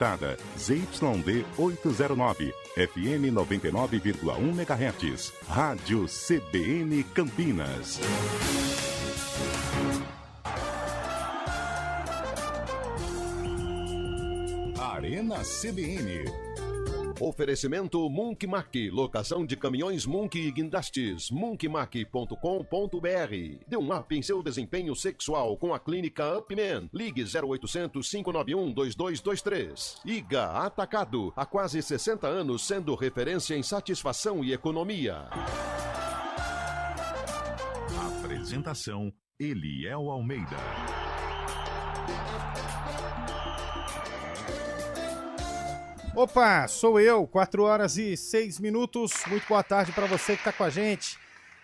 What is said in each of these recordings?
conectada. ZYD 809, FM 99,1 MHz. Rádio CBN Campinas. Arena CBN. Oferecimento Munk Mac, locação de caminhões Munk e guindastes, munkmac.com.br. Dê um up em seu desempenho sexual com a clínica Upman. Ligue 0800 591 2223. IGA Atacado, há quase 60 anos sendo referência em satisfação e economia. Apresentação: Eliel Almeida. Opa, sou eu, 4h06. Muito boa tarde para você que está com a gente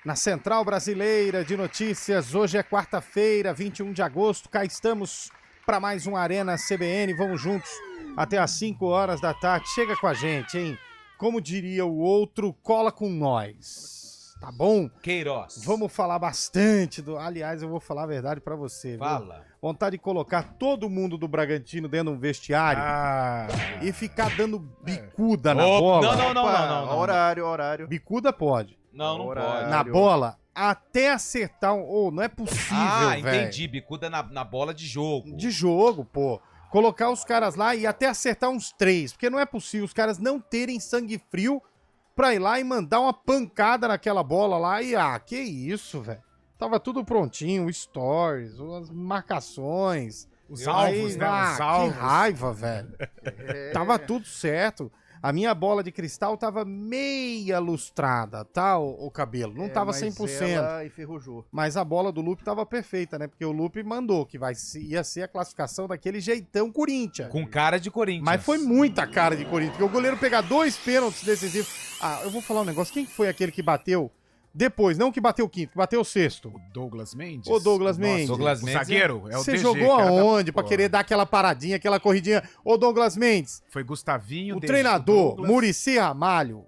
na Central Brasileira de Notícias. Hoje é quarta-feira, 21 de agosto. Cá estamos para mais um Arena CBN. Vamos juntos até às 5 horas da tarde. Chega com a gente, hein? Como diria o outro, cola com nós. Tá bom? Queiroz. Vamos falar bastante do... Aliás, eu vou falar a verdade pra você. Fala. Viu? Vontade de colocar todo mundo do Bragantino dentro de um vestiário e ficar dando bicuda na bola. Não. Horário. Bicuda pode. Não pode. Na bola, até acertar um... não é possível, velho. Entendi. Bicuda na bola de jogo. De jogo, pô. Colocar os caras lá e até acertar uns 3. Porque não é possível os caras não terem sangue frio pra ir lá e mandar uma pancada naquela bola lá e, que isso, velho. Tava tudo prontinho, stories, as marcações. Os alvos, né? Os alvos. Que raiva, velho. Tava tudo certo. A minha bola de cristal tava meia lustrada, tá, o cabelo? Não tava 100%. Ela enferrujou. Mas a bola do Lupe tava perfeita, né? Porque o Lupe mandou que ia ser a classificação daquele jeitão Corinthians. Com cara de Corinthians. Mas foi muita cara de Corinthians, porque o goleiro pegar 2 pênaltis decisivos. Eu vou falar um negócio. Quem foi aquele que bateu depois? Não que bateu o quinto, que bateu o sexto. O Douglas Mendes? O Douglas Mendes. Douglas Mendes. O zagueiro? É o Você DG, jogou aonde pra querer dar aquela paradinha, aquela corridinha? Ô, Douglas Mendes. Foi Gustavinho. O treinador, Muricy Ramalho,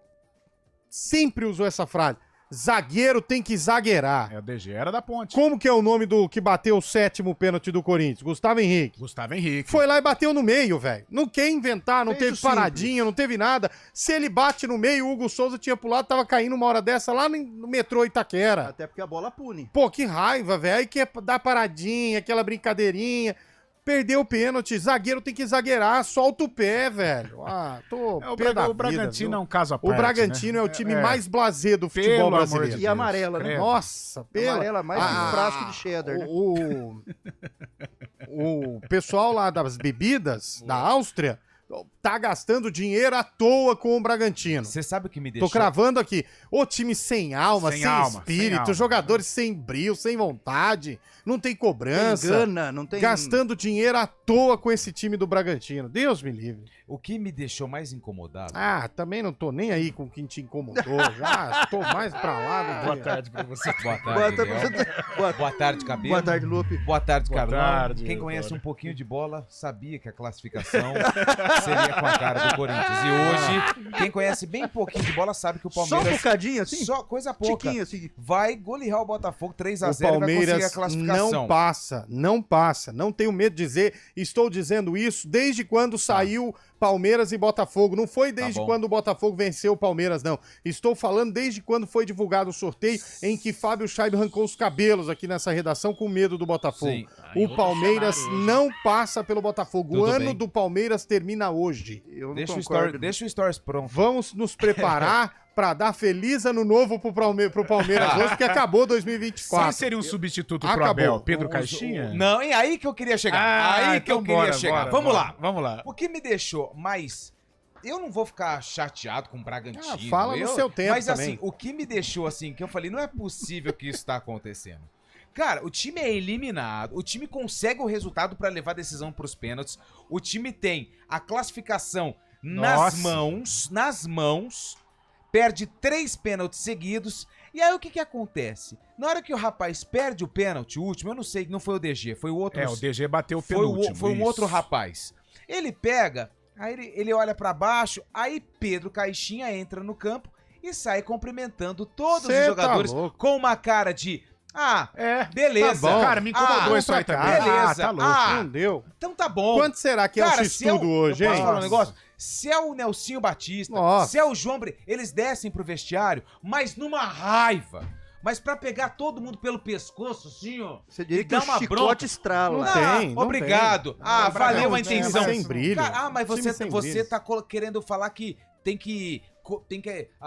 sempre usou essa frase. Zagueiro tem que zagueirar. O DG era da Ponte. Como que é o nome do que bateu o 7º pênalti do Corinthians? Gustavo Henrique. Gustavo Henrique. Foi lá e bateu no meio, velho. Não quer inventar, não teve paradinha, não teve nada. Se ele bate no meio, o Hugo Souza tinha pulado, tava caindo uma hora dessa lá no metrô Itaquera. Até porque a bola pune. Pô, que raiva, velho. Aí quer dar paradinha, aquela brincadeirinha. Perdeu o pênalti, zagueiro tem que zagueirar, solta o pé, velho. O Bragantino é um caso à parte. O Bragantino, né? É o time mais blasé do futebol brasileiro. E amarela, né? Nossa, amarela mais que um frasco de cheddar, né? O pessoal lá das bebidas, da Áustria, tá gastando dinheiro à toa com o Bragantino. Você sabe o que me deixou? Tô cravando aqui. O time sem alma, sem espírito, jogadores sem brio, sem vontade, não tem cobrança. Tem gana, não tem... Gastando dinheiro à toa com esse time do Bragantino. Deus me livre. O que me deixou mais incomodado... também não tô nem aí com quem te incomodou. Já tô mais pra lá. Boa tarde pra você. Boa tarde, Boa tarde, Cabelo. Boa tarde, Lupe. Boa tarde, Carlão. Tarde, quem conhece um pouquinho de bola sabia que a classificação seria com a cara do Corinthians. E hoje, quem conhece bem pouquinho de bola sabe que o Palmeiras... Só um bocadinho assim? Só coisa pouca. Tiquinho assim. Vai golear o Botafogo 3-0 o Palmeiras e vai conseguir a classificação. não passa. Não tenho medo de dizer, estou dizendo isso desde quando saiu Palmeiras e Botafogo. Não foi desde quando o Botafogo venceu o Palmeiras, não. Estou falando desde quando foi divulgado o sorteio em que Fábio Scheib arrancou os cabelos aqui nessa redação com medo do Botafogo. Sim. O Palmeiras não passa pelo Botafogo. Tudo o ano bem. do Palmeiras termina hoje. Deixa o stories pronto. Vamos nos preparar pra dar feliz ano novo pro Palmeiras hoje, porque acabou 2024. Quem seria um substituto pro Abel? Pedro Caixinha? Não, é aí que eu queria chegar. Então bora. Vamos lá. Vamos lá. O que me deixou mais... Eu não vou ficar chateado com o Bragantino. Fala no seu tempo mas também. assim, o que me deixou assim, que eu falei, não é possível que isso tá acontecendo. Cara, o time é eliminado, o time consegue o resultado pra levar a decisão pros pênaltis, o time tem a classificação nas mãos, perde 3 pênaltis seguidos, e aí o que acontece? Na hora que o rapaz perde o pênalti, o último, eu não sei, não foi o DG, foi o outro... o DG bateu o penúltimo. Foi um outro rapaz. Ele pega, aí ele olha pra baixo, aí Pedro Caixinha entra no campo e sai cumprimentando todos os jogadores com uma cara de... Beleza. Tá bom. Cara, me incomodou isso aí também. Beleza. Tá louco, não deu. Então tá bom. Quanto será que é o Cara, X-Tudo hoje, eu hein? posso falar um negócio? Se é o Nelsinho Batista, Nossa. se é o João eles descem pro vestiário, mas numa raiva. Mas pra pegar todo mundo pelo pescoço, assim, ó. Você diria e que dar o uma chicote bronca. estrala. Não tem, não Obrigado. tem. Valeu a um time intenção. sem brilho. Cara, mas Time sem você brilho. tá querendo falar que tem que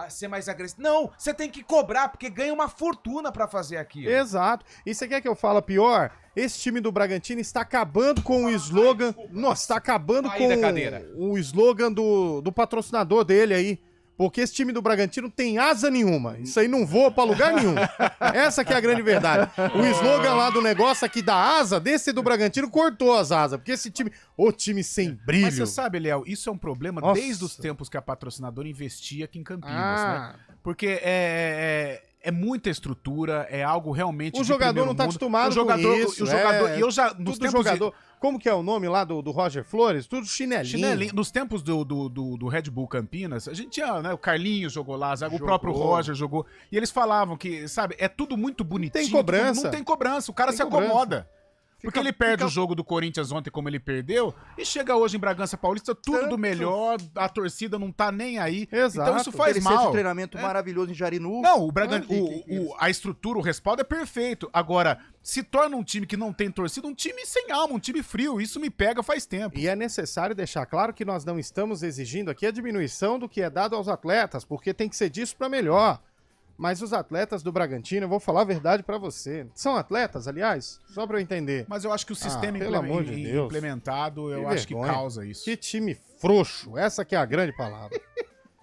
ser mais agressivo. Não, você tem que cobrar, porque ganha uma fortuna pra fazer aquilo. Exato. E você quer que eu fale pior? Esse time do Bragantino está acabando com o slogan. Nossa, está acabando Aí com da cadeira. o slogan do patrocinador dele aí. Porque esse time do Bragantino não tem asa nenhuma. Isso aí não voa pra lugar nenhum. Essa que é a grande verdade. O slogan lá do negócio aqui da asa, desse do Bragantino, cortou as asas. Porque esse time... O time sem brilho. Mas você sabe, Léo, isso é um problema Nossa. desde os tempos que a patrocinadora investia aqui em Campinas, Ah. né? Porque é muita estrutura, é algo realmente O de jogador primeiro não tá mundo. acostumado o jogador, com isso. O jogador, é, e eu já, nos tudo tempos jogador... Como que é o nome lá do Roger Flores? Tudo chinelinho. Nos tempos do Red Bull Campinas, a gente tinha, né, o Carlinhos jogou lá, o próprio Roger jogou, e eles falavam que, sabe, é tudo muito bonitinho. Tem cobrança. Não tem cobrança, o cara Tem se cobrança. acomoda. Porque ele perde o jogo do Corinthians ontem como ele perdeu, e chega hoje em Bragança Paulista, tudo do melhor, a torcida não tá nem aí. Exato. Então isso faz Aquele centro mal. de treinamento maravilhoso em Jarinu. Não, o a estrutura, o respaldo é perfeito. Agora, se torna um time que não tem torcida, um time sem alma, um time frio. Isso me pega faz tempo. E é necessário deixar claro que nós não estamos exigindo aqui a diminuição do que é dado aos atletas, porque tem que ser disso para melhor. Mas os atletas do Bragantino, eu vou falar a verdade pra você. São atletas, aliás? Só pra eu entender. Mas eu acho que o sistema pelo amor de Deus. implementado, eu Que acho que vergonha. causa isso. Que time frouxo. Essa que é a grande palavra.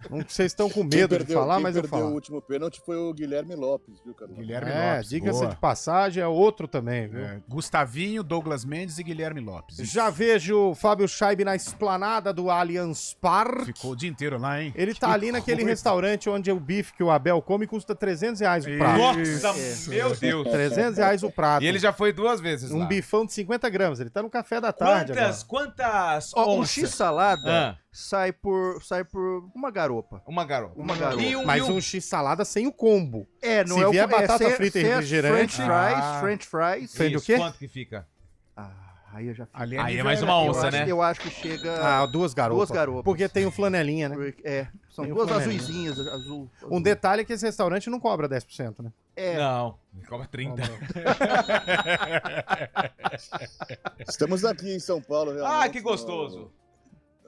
Não, vocês estão com medo de falar, mas eu Quem perdeu falo. o último pênalti foi o Guilherme Lopes, viu, Carlos? Guilherme É, Lopes. diga-se boa. de passagem, é outro também, viu? É, Gustavinho, Douglas Mendes e Guilherme Lopes. Já vejo o Fábio Scheibe na esplanada do Allianz Parque. Ficou o dia inteiro lá, hein? Ele tá ali naquele restaurante onde o bife que o Abel come custa R$300 o prato. Nossa, meu Deus. R$300 o prato. E ele já foi 2 vezes Um lá. bifão de 50 gramas. Ele tá no café da tarde Quantas Ó, um onças? X-salada sai por uma garopa. Uma garota. Uma garota. E agora. Mas um X-salada sem o combo. É, não Se é vier o batata sem- frita e sem refrigerante- French fries. Sem do Isso, quê? Quanto que fica? Aí eu já fiz. Ali Aí é nível mais uma europeu. onça, né? Eu acho que chega. Ah, 2 garopas. 2 garopas. Porque tem o flanelinha, né? São Tem o 2 flanelinha. azuisinhas, azul. Um detalhe é que esse restaurante não cobra 10%, né? Não, me cobra 30. Estamos aqui em São Paulo, realmente. Ah, que gostoso.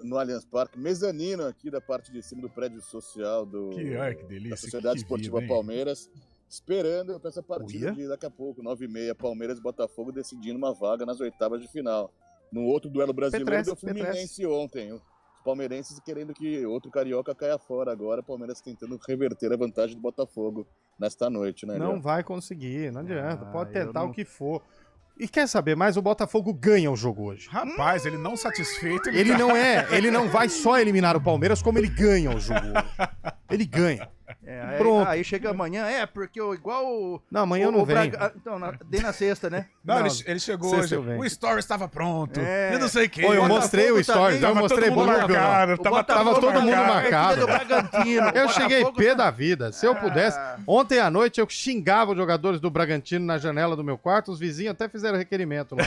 No Allianz Parque, mezanino aqui da parte de cima do prédio social Que delícia. da Sociedade que Esportiva vida, hein? Palmeiras, esperando essa partida Uia? de daqui a pouco, 9h30, Palmeiras e Botafogo decidindo uma vaga nas oitavas de final. No outro duelo brasileiro Petresse, do Fluminense ontem. Os palmeirenses querendo que outro carioca caia fora agora, Palmeiras tentando reverter a vantagem do Botafogo nesta noite, né? Não Léo? vai conseguir, não adianta. Pode eu tentar não- o que for. E quer saber mais? O Botafogo ganha o jogo hoje. Rapaz, ele não satisfeito. Ele não vai só eliminar o Palmeiras, como ele ganha o jogo hoje. Ele ganha. Pronto. Aí chega amanhã, porque igual o. Não, amanhã não vem. Então, dei na sexta, né? Não, Não, ele chegou sexta hoje. eu venho. O Story estava pronto. É. Eu não sei o que. Ô, eu Botafogo mostrei o story, também. eu mostrei todo mundo bolo, marcado. O Tava Botafogo todo mundo marcado. marcado. É filho do Bragantino. Eu cheguei Botafogo pé da vida. Se eu pudesse. Ontem à noite eu xingava os jogadores do Bragantino na janela do meu quarto. Os vizinhos até fizeram requerimento lá.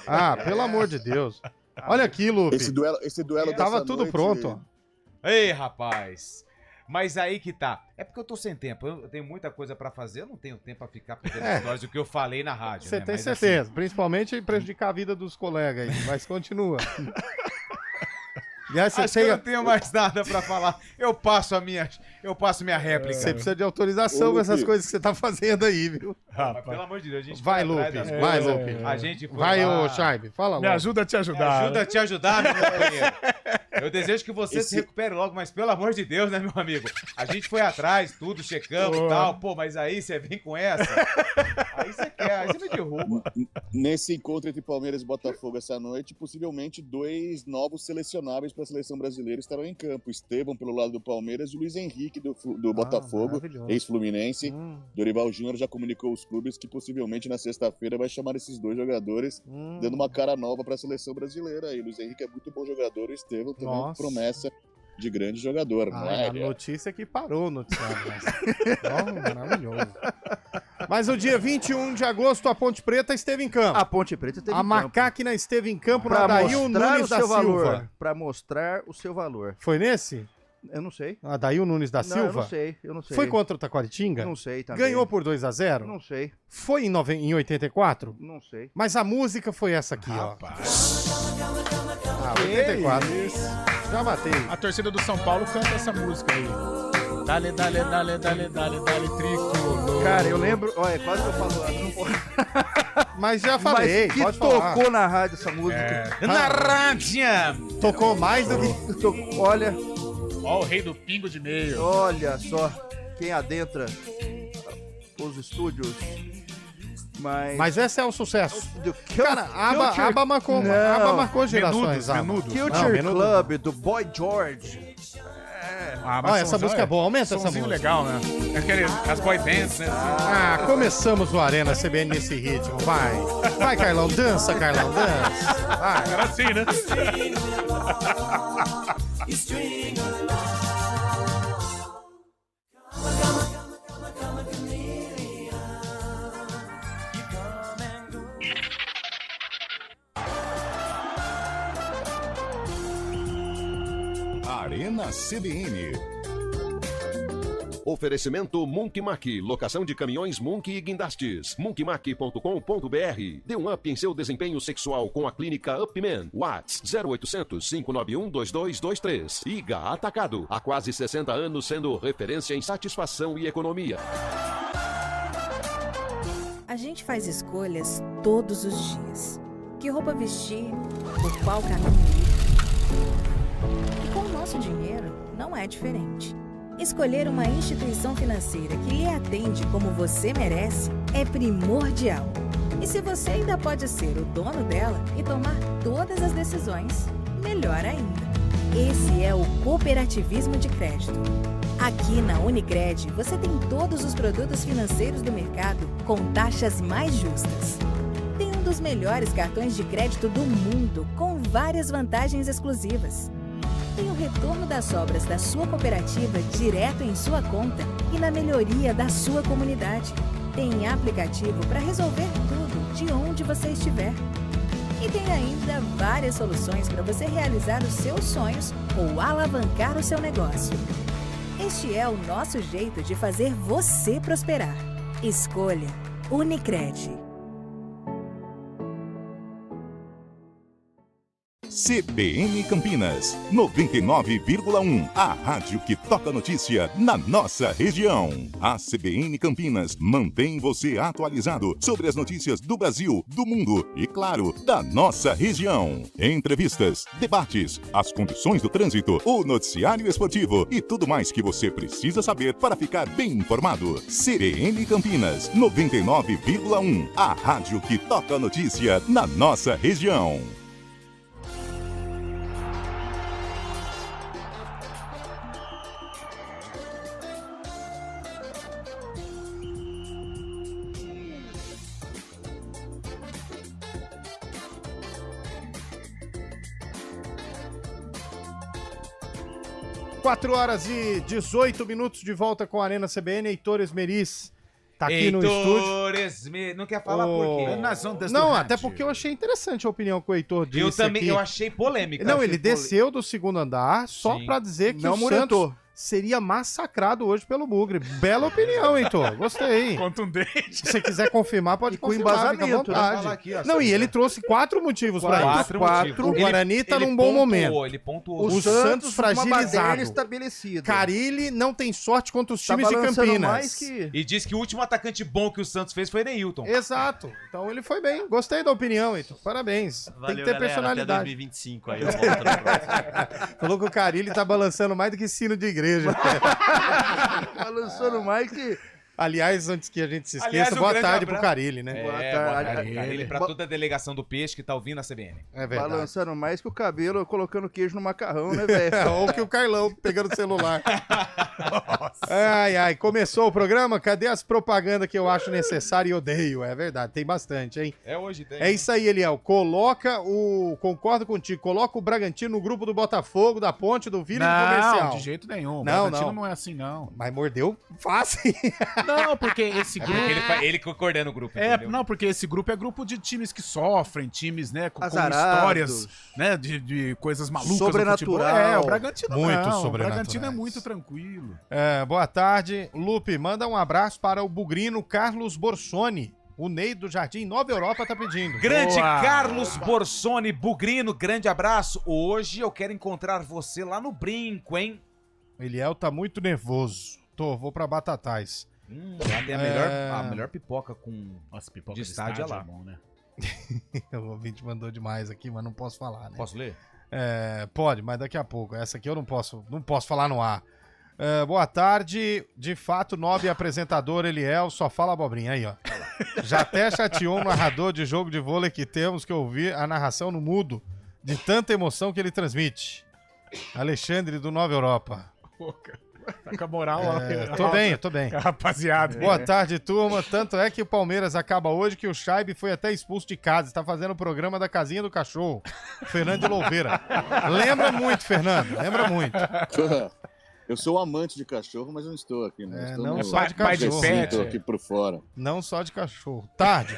Ah, pelo amor de Deus. Olha aqui, Lupe. Esse duelo Tava dessa tudo noite- pronto, ó. Ei, rapaz. Mas aí que tá. É porque eu tô sem tempo. Eu tenho muita coisa pra fazer. Eu não tenho tempo pra ficar pegando histórias do que eu falei na rádio. Você né? tem Mas, certeza. Principalmente prejudicar a vida dos colegas aí. Mas continua. E aí, Assim, acho que eu não tenho mais nada pra falar. Eu passo a minha réplica. Você precisa de autorização Ô, pra essas Lupe. coisas que você tá fazendo aí, viu? Mas, pelo amor de Deus, a gente Vai, foi atrás Lupe. das Vai, coisas. Lupe. A gente foi Vai, lá. ô Chaibe. Fala Me logo. ajuda a te Me ajudar. ajuda a te ajudar, meu companheiro. Eu desejo que você Esse- se recupere logo, mas pelo amor de Deus, né, meu amigo? A gente foi atrás, tudo, checamos e Pô. tal. Pô, mas aí você vem com essa. Aí você quer, aí você me derruba. Nesse encontro entre Palmeiras e Botafogo essa noite, possivelmente 2 novos selecionáveis para a seleção brasileira estarão em campo. Estevão pelo lado do Palmeiras e Luiz Henrique do Botafogo, maravilhoso. ex-Fluminense. Dorival Júnior já comunicou aos clubes que possivelmente na sexta-feira vai chamar esses 2 jogadores, dando uma cara nova para a seleção brasileira. E Luiz Henrique é muito bom jogador, o Estevão também Nossa. promessa de grande jogador, não Ah, é? a notícia que parou o noticiário. Nossa, maravilhoso. Mas no dia 21 de agosto, a Ponte Preta esteve em campo. A Ponte Preta teve A Macaquina esteve em campo no pra Adail mostrar Nunes o da seu Silva. valor. Pra mostrar o seu valor. Foi nesse? Eu não sei. Adail Nunes da Não, Silva? eu não sei. Foi contra o Taquaritinga? Não sei também. Ganhou por 2-0? Não sei, Foi em 84? não sei. Mas a música foi essa aqui, Rapaz. ó. Ah, 84. Já matei. A torcida do São Paulo canta essa música aí. Dale, dale, dale, dale, dale, dale, tricolor. Cara, eu lembro... Olha, quase que eu falo lá. Não pode... Mas já falei, Mas que pode falar. tocou na rádio essa música. É. Na rádio! Tocou mais do que... Olha, Ó, o rei do pingo de meio. olha só quem adentra os estúdios. Mas esse é o sucesso. Do Cara, ABBA marcou gerações. ABBA. Menudos. Não, Culture Menudo. Club, do Boy George. Ah, Ó, essa música é boa, aumenta essa sonzinho música. legal, né? As boy bands, né? Ah, começamos o Arena CBN nesse ritmo, vai. Vai, Carlão, dança, Carlão, dança. Vai. Era assim, né? Arena CBN. Oferecimento Munk Mack, locação de caminhões Munk e guindastes. Munkmack.com.br. Dê um up em seu desempenho sexual com a clínica Upman. Whats 0800-591-2223. IGA Atacado, há quase 60 anos sendo referência em satisfação e economia. A gente faz escolhas todos os dias. Que roupa vestir, por qual caminho ir. E com o nosso dinheiro, não é diferente. Escolher uma instituição financeira que lhe atende como você merece é primordial. E se você ainda pode ser o dono dela e tomar todas as decisões, melhor ainda. Esse é o cooperativismo de crédito. Aqui na Unicred, você tem todos os produtos financeiros do mercado com taxas mais justas. Tem um dos melhores cartões de crédito do mundo, com várias vantagens exclusivas. Tem o retorno das sobras da sua cooperativa direto em sua conta e na melhoria da sua comunidade. Tem aplicativo para resolver tudo de onde você estiver. E tem ainda várias soluções para você realizar os seus sonhos ou alavancar o seu negócio. Este é o nosso jeito de fazer você prosperar. Escolha Unicred. CBN Campinas, 99,1. A rádio que toca notícia na nossa região. A CBN Campinas mantém você atualizado sobre as notícias do Brasil, do mundo e, claro, da nossa região. Entrevistas, debates, as condições do trânsito, o noticiário esportivo e tudo mais que você precisa saber para ficar bem informado. CBN Campinas, 99,1. A rádio que toca notícia na nossa região. Quatro horas e 18 minutos de volta com a Arena CBN. Heitor Esmeriz tá aqui no estúdio. Não quer falar por quê? Nas ondas do Não, rádio. até porque eu achei interessante a opinião que o Heitor disse Eu também, aqui. eu achei polêmica. Não, Achei ele desceu do segundo andar só Sim. pra dizer que Não o muretou. Santos seria massacrado hoje pelo Bugre. Bela opinião, Heitor. Gostei. Contundente. Se você quiser confirmar, pode com confirmar, fica à embasamento, né? vontade. Falar aqui, ó, Não, e Santos, ele né? trouxe 4 motivos pra isso. Quatro. O Guarani tá ele num bom pontuou, momento. Ele pontuou. O Santos com uma fragilizado. baderna estabelecida. Carilli não tem sorte contra os Tá times de balançando Campinas. mais que... E diz que o último atacante bom que o Santos fez foi Neilton. Exato. Então ele foi bem. Gostei da opinião, Heitor. Parabéns. Tem que ter personalidade. Até 2025 aí eu volto na próxima. Falou que o Carilli tá balançando mais do que sino de igreja. Balançando mais que... Aliás, antes que a gente se esqueça, Aliás, um boa grande tarde pro abraço. Carilli, né? Boa Boa tarde. tarde, Carilli, pra toda a delegação do Peixe que tá ouvindo a CBN. É verdade. Balançando mais que o cabelo colocando queijo no macarrão, né, velho? Ou que o Carlão pegando o celular. Ai, ai, começou o programa? Cadê as propagandas que eu acho necessário e odeio? É verdade, tem bastante, hein? É hoje, tem. É isso aí, Eliel. Concordo contigo, coloca o Bragantino no grupo do Botafogo, da Ponte, do Vila e do Comercial. Não, de jeito nenhum. O Não, Bragantino não. não é assim, não. Mas mordeu fácil. Não, porque esse grupo... Ele coordena o grupo, É, entendeu? não, porque esse grupo é grupo de times que sofrem, times, né, com Azarados. histórias, né, de coisas malucas no futebol. Sobrenatural. O Bragantino Muito não, o sobrenaturais. Bragantino é muito tranquilo. Boa tarde. Lupe, manda um abraço para o bugrino Carlos Borsoni. O Ney do Jardim Nova Europa tá pedindo. Grande Boa. Carlos Borsoni Bugrino, grande abraço. Hoje eu quero encontrar você lá no Brinco, hein? Eliel tá muito nervoso. Vou pra Batatais. Lá tem a melhor pipoca com... Nossa, pipoca de estádio é lá. é bom, né? O ouvinte mandou demais aqui, mas não posso falar, né? Posso ler? Pode, mas daqui a pouco. Essa aqui eu não posso falar no ar. Boa tarde. De fato, nobre apresentador Eliel só fala abobrinha. Aí, ó. Já até chateou o narrador de jogo de vôlei que temos que ouvir a narração no mudo, de tanta emoção que ele transmite. Alexandre do Nova Europa. Pô, cara, tá com a moral. Tô bem. Rapaziada. Boa tarde, turma. Tanto é que o Palmeiras acaba hoje que o Scheibe foi até expulso de casa. Está fazendo o programa da Casinha do Cachorro. Fernando de Louveira. Lembra muito, Fernando. Lembra muito. Eu sou um amante de cachorro, mas eu não estou aqui, né? Estou não no- só de pai de cachorro. pet. Estou aqui por fora. Não só de cachorro. Tarde.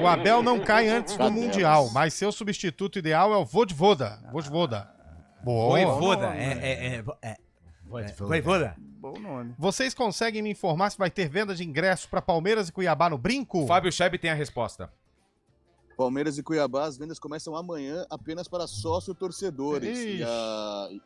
O Abel não cai antes do Cadelas. Mundial, mas seu substituto ideal é o Vojvoda. Boa. Voivoda. Voivoda. Bom nome. Vocês conseguem me informar se vai ter venda de ingressos para Palmeiras e Cuiabá no Brinco? Fábio Scheib tem a resposta. Palmeiras e Cuiabá, as vendas começam amanhã apenas para sócio-torcedores. Ixi.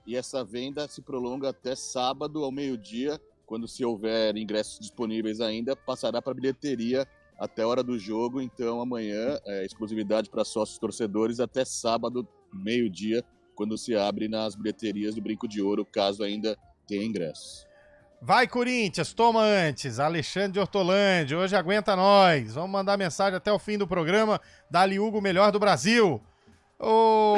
E essa venda se prolonga até sábado ao meio-dia, quando, se houver ingressos disponíveis ainda, passará para a bilheteria até a hora do jogo. Então, amanhã, exclusividade para sócios-torcedores até sábado, meio-dia, quando se abre nas bilheterias do Brinco de Ouro, caso ainda tenha ingressos. Vai, Corinthians, toma antes. Alexandre de Hortolândia, hoje aguenta nós. Vamos mandar mensagem até o fim do programa. Dali Hugo, melhor do Brasil. Ô,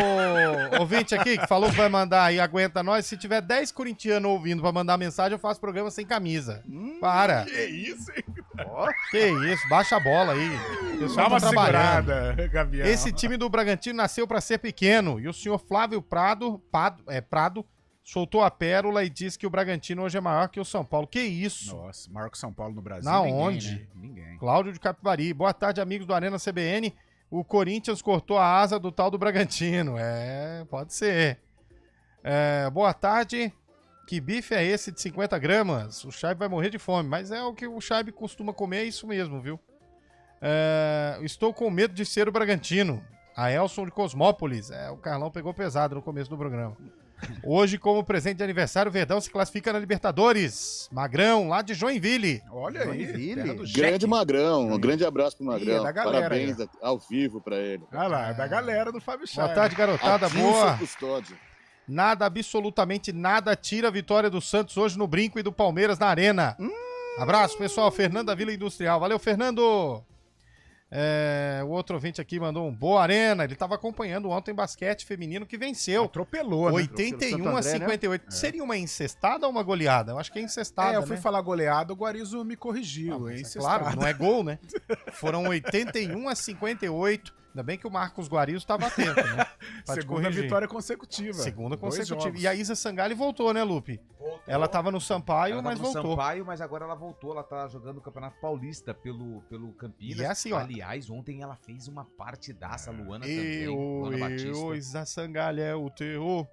ouvinte aqui que falou que vai mandar e aguenta nós. Se tiver 10 corintianos ouvindo pra mandar mensagem, eu faço programa sem camisa. Para. Que isso, hein? Que isso, baixa a bola aí. O pessoal Dá uma tá trabalhando. segurada, Gavião. Esse time do Bragantino nasceu pra ser pequeno. E o senhor Flávio Prado soltou a pérola e disse que o Bragantino hoje é maior que o São Paulo. Que isso? Nossa, maior que São Paulo no Brasil. Na ninguém, onde? né? Ninguém. Cláudio de Capivari. Boa tarde, amigos do Arena CBN. O Corinthians cortou a asa do tal do Bragantino. Pode ser. Boa tarde. Que bife é esse de 50 gramas? O Scheib vai morrer de fome. Mas é o que o Scheib costuma comer, é isso mesmo, viu? Estou com medo de ser o Bragantino. A Elson de Cosmópolis. O Carlão pegou pesado no começo do programa. Hoje, como presente de aniversário, o Verdão se classifica na Libertadores. Magrão, lá de Joinville. Olha aí. Joinville. terra do Grande cheque. Magrão, um grande abraço pro Magrão. Ih, é da galera Parabéns ao vivo para ele. Olha lá, é da galera do Fábio Scheib. Boa tarde, garotada. Adilson Boa. Custódio. Nada, absolutamente nada, tira a vitória do Santos hoje no Brinco e do Palmeiras na Arena. Abraço, pessoal. Fernando da Vila Industrial. Valeu, Fernando. O outro ouvinte aqui mandou um boa Arena. Ele estava acompanhando ontem basquete feminino que venceu. Atropelou, né? 81 a 58. Seria uma incestada ou uma goleada? Eu acho que é incestada, Eu fui né? falar goleada, o Guarizo me corrigiu. Mas hein? é claro, não é gol, né? Foram 81 a 58. Ainda bem que o Marcos Guarizo estava atento, né? Pra te Segunda corrigir. vitória consecutiva. Segunda 2 consecutiva. jogos. E a Isa Sangali voltou, né, Lupe? Ela tava no Sampaio, Ela mas tava no voltou. Sampaio, mas agora ela voltou. Ela tá jogando o Campeonato Paulista pelo Campinas. E é assim, ó. Aliás, ontem ela fez uma partidaça, a Luana também. Luana Eu, Isa Sangali é o terror.